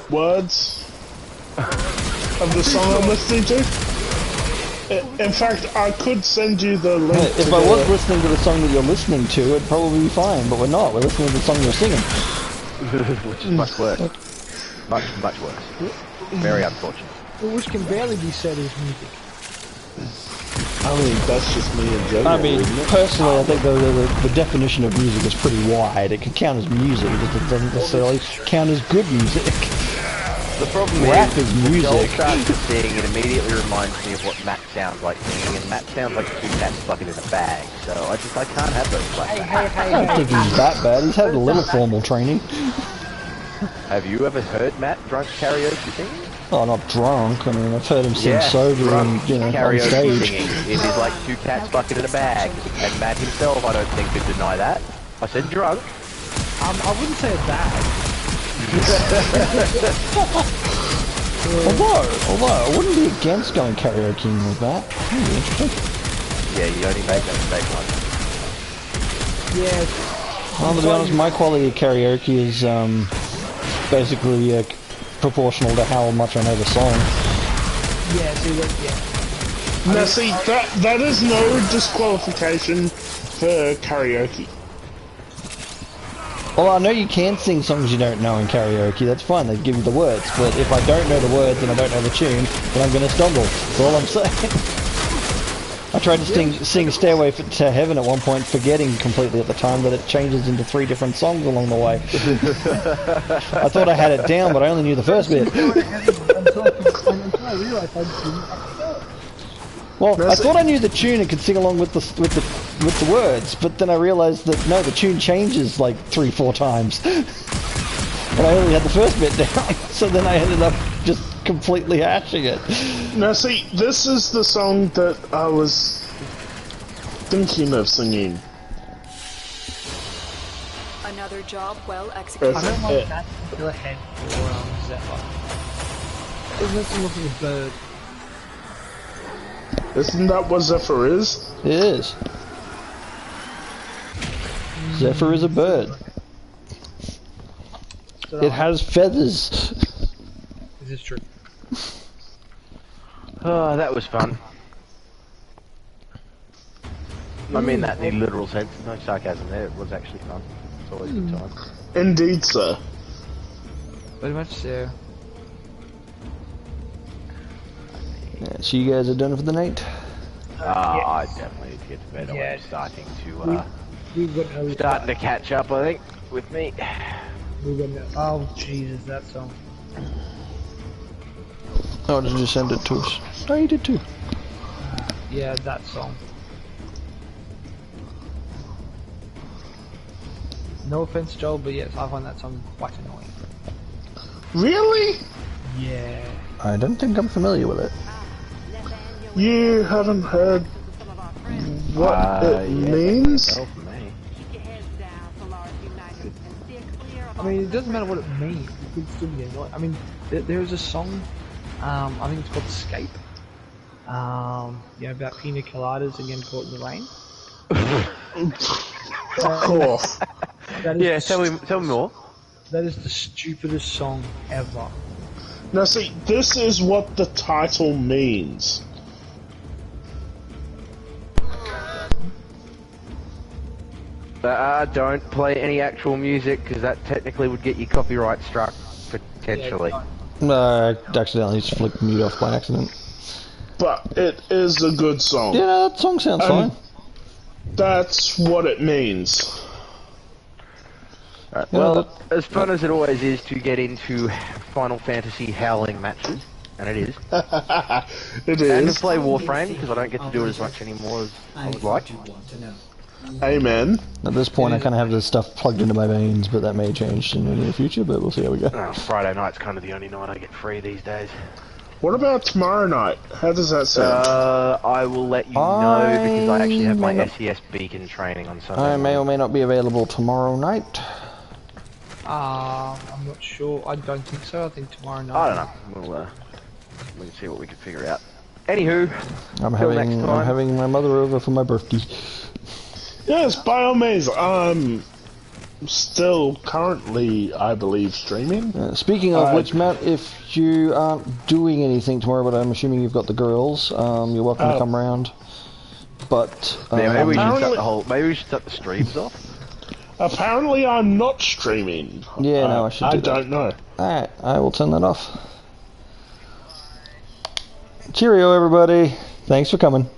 words of the song I'm listening to. In fact, I could send you the link. If I was listening to the song that you're listening to, it'd probably be fine, but we're not. We're listening to the song you're singing. Which is much worse. Much worse. Very unfortunate. Which can barely be said as music. I mean, that's just me in general. I mean, personally, I think the definition of music is pretty wide. It can count as music, it just doesn't necessarily count as good music. The problem Rap is music. Joel starts to sing, it immediately reminds me of what Matt sounds like singing, and Matt sounds like two cats fucking in a bag, so I can't have those like that. I don't think he's that bad. He's had a little formal training. Have you ever heard Matt drunk karaoke singing? Oh, not drunk. I mean, I've heard him sing sober and, you know, on stage. Singing. It is like two cats fucking in a bag, and Matt himself, I don't think, could deny that. I said drunk. I wouldn't say it's bad. Although I wouldn't be against going karaoke with that. That'd be interesting. Yeah, you only make that mistake once. Yeah. Well, to be honest, my quality of karaoke is basically proportional to how much I know the song. Yeah, see that, yeah. Now see, that is no disqualification for karaoke. Well, I know you can sing songs you don't know in karaoke, that's fine, they give you the words, but if I don't know the words and I don't know the tune, then I'm gonna stumble, that's all I'm saying. I tried to sing Stairway to Heaven at one point, forgetting completely at the time that it changes into 3 different songs along the way. I thought I had it down, but I only knew the first bit. Until I realised I didn't. Well, I thought I knew the tune and could sing along with the words, but then I realised that no, the tune changes like 3-4 times, and I only had the first bit down. So then I ended up just completely hashing it. Now see, this is the song that I was thinking of singing. Another job well executed. I don't like that particular head for Zephyr. Isn't it similar to the bird? Isn't that what Zephyr is? It is. Zephyr is a bird. It has feathers. This is true. Oh, that was fun. I mean that in a literal sense, no sarcasm there, it was actually fun. It's always a good time. Indeed, sir. Very much so. Yeah, so you guys are done for the night? I definitely need to get to bed. Yeah. I'm starting to We've got no. starting to catch up, I think, with me. We've got no. Oh Jesus, that song. Oh, did you send it to us? Oh, you did too. Yeah, that song. No offense, Joel, but yes, I find that song quite annoying. Really? Yeah. I don't think I'm familiar with it. You haven't heard what it means? Help me. I mean, it doesn't matter what it means. It could still be annoying. I mean, there is a song. I think it's called Escape. About pina coladas and getting caught in the rain. Fuck off. Yeah, tell me more. That is the stupidest song ever. Now see, this is what the title means. Don't play any actual music, because that technically would get you copyright struck, potentially. I accidentally just flicked mute off by accident. But it is a good song. Yeah, that song sounds fine. That's what it means. Right, well, as fun as it always is to get into Final Fantasy howling matches, and it is. It And is. to play Warframe, because I don't get to do it as much anymore as I would like. Amen. At this point, I kind of have this stuff plugged into my veins, but that may change in the near future, but we'll see how we go. Friday night's kind of the only night I get free these days. What about tomorrow night? How does that sound? I will let you know, because I actually have my SES beacon training on Sunday. I may or may not be available tomorrow night. I'm not sure. I don't think so. I think tomorrow night. I don't know. We can see what we can figure out. Anywho, I'm till next time. having my mother over for my birthday. Yes, by all means. Still currently, I believe, streaming. Speaking of which, Matt, if you aren't doing anything tomorrow, but I'm assuming you've got the girls, you're welcome to come round. But yeah, maybe we should shut maybe we should shut the streams off. Apparently, I'm not streaming. Yeah, no, I should. I don't know. Alright, I will turn that off. Cheerio, everybody. Thanks for coming.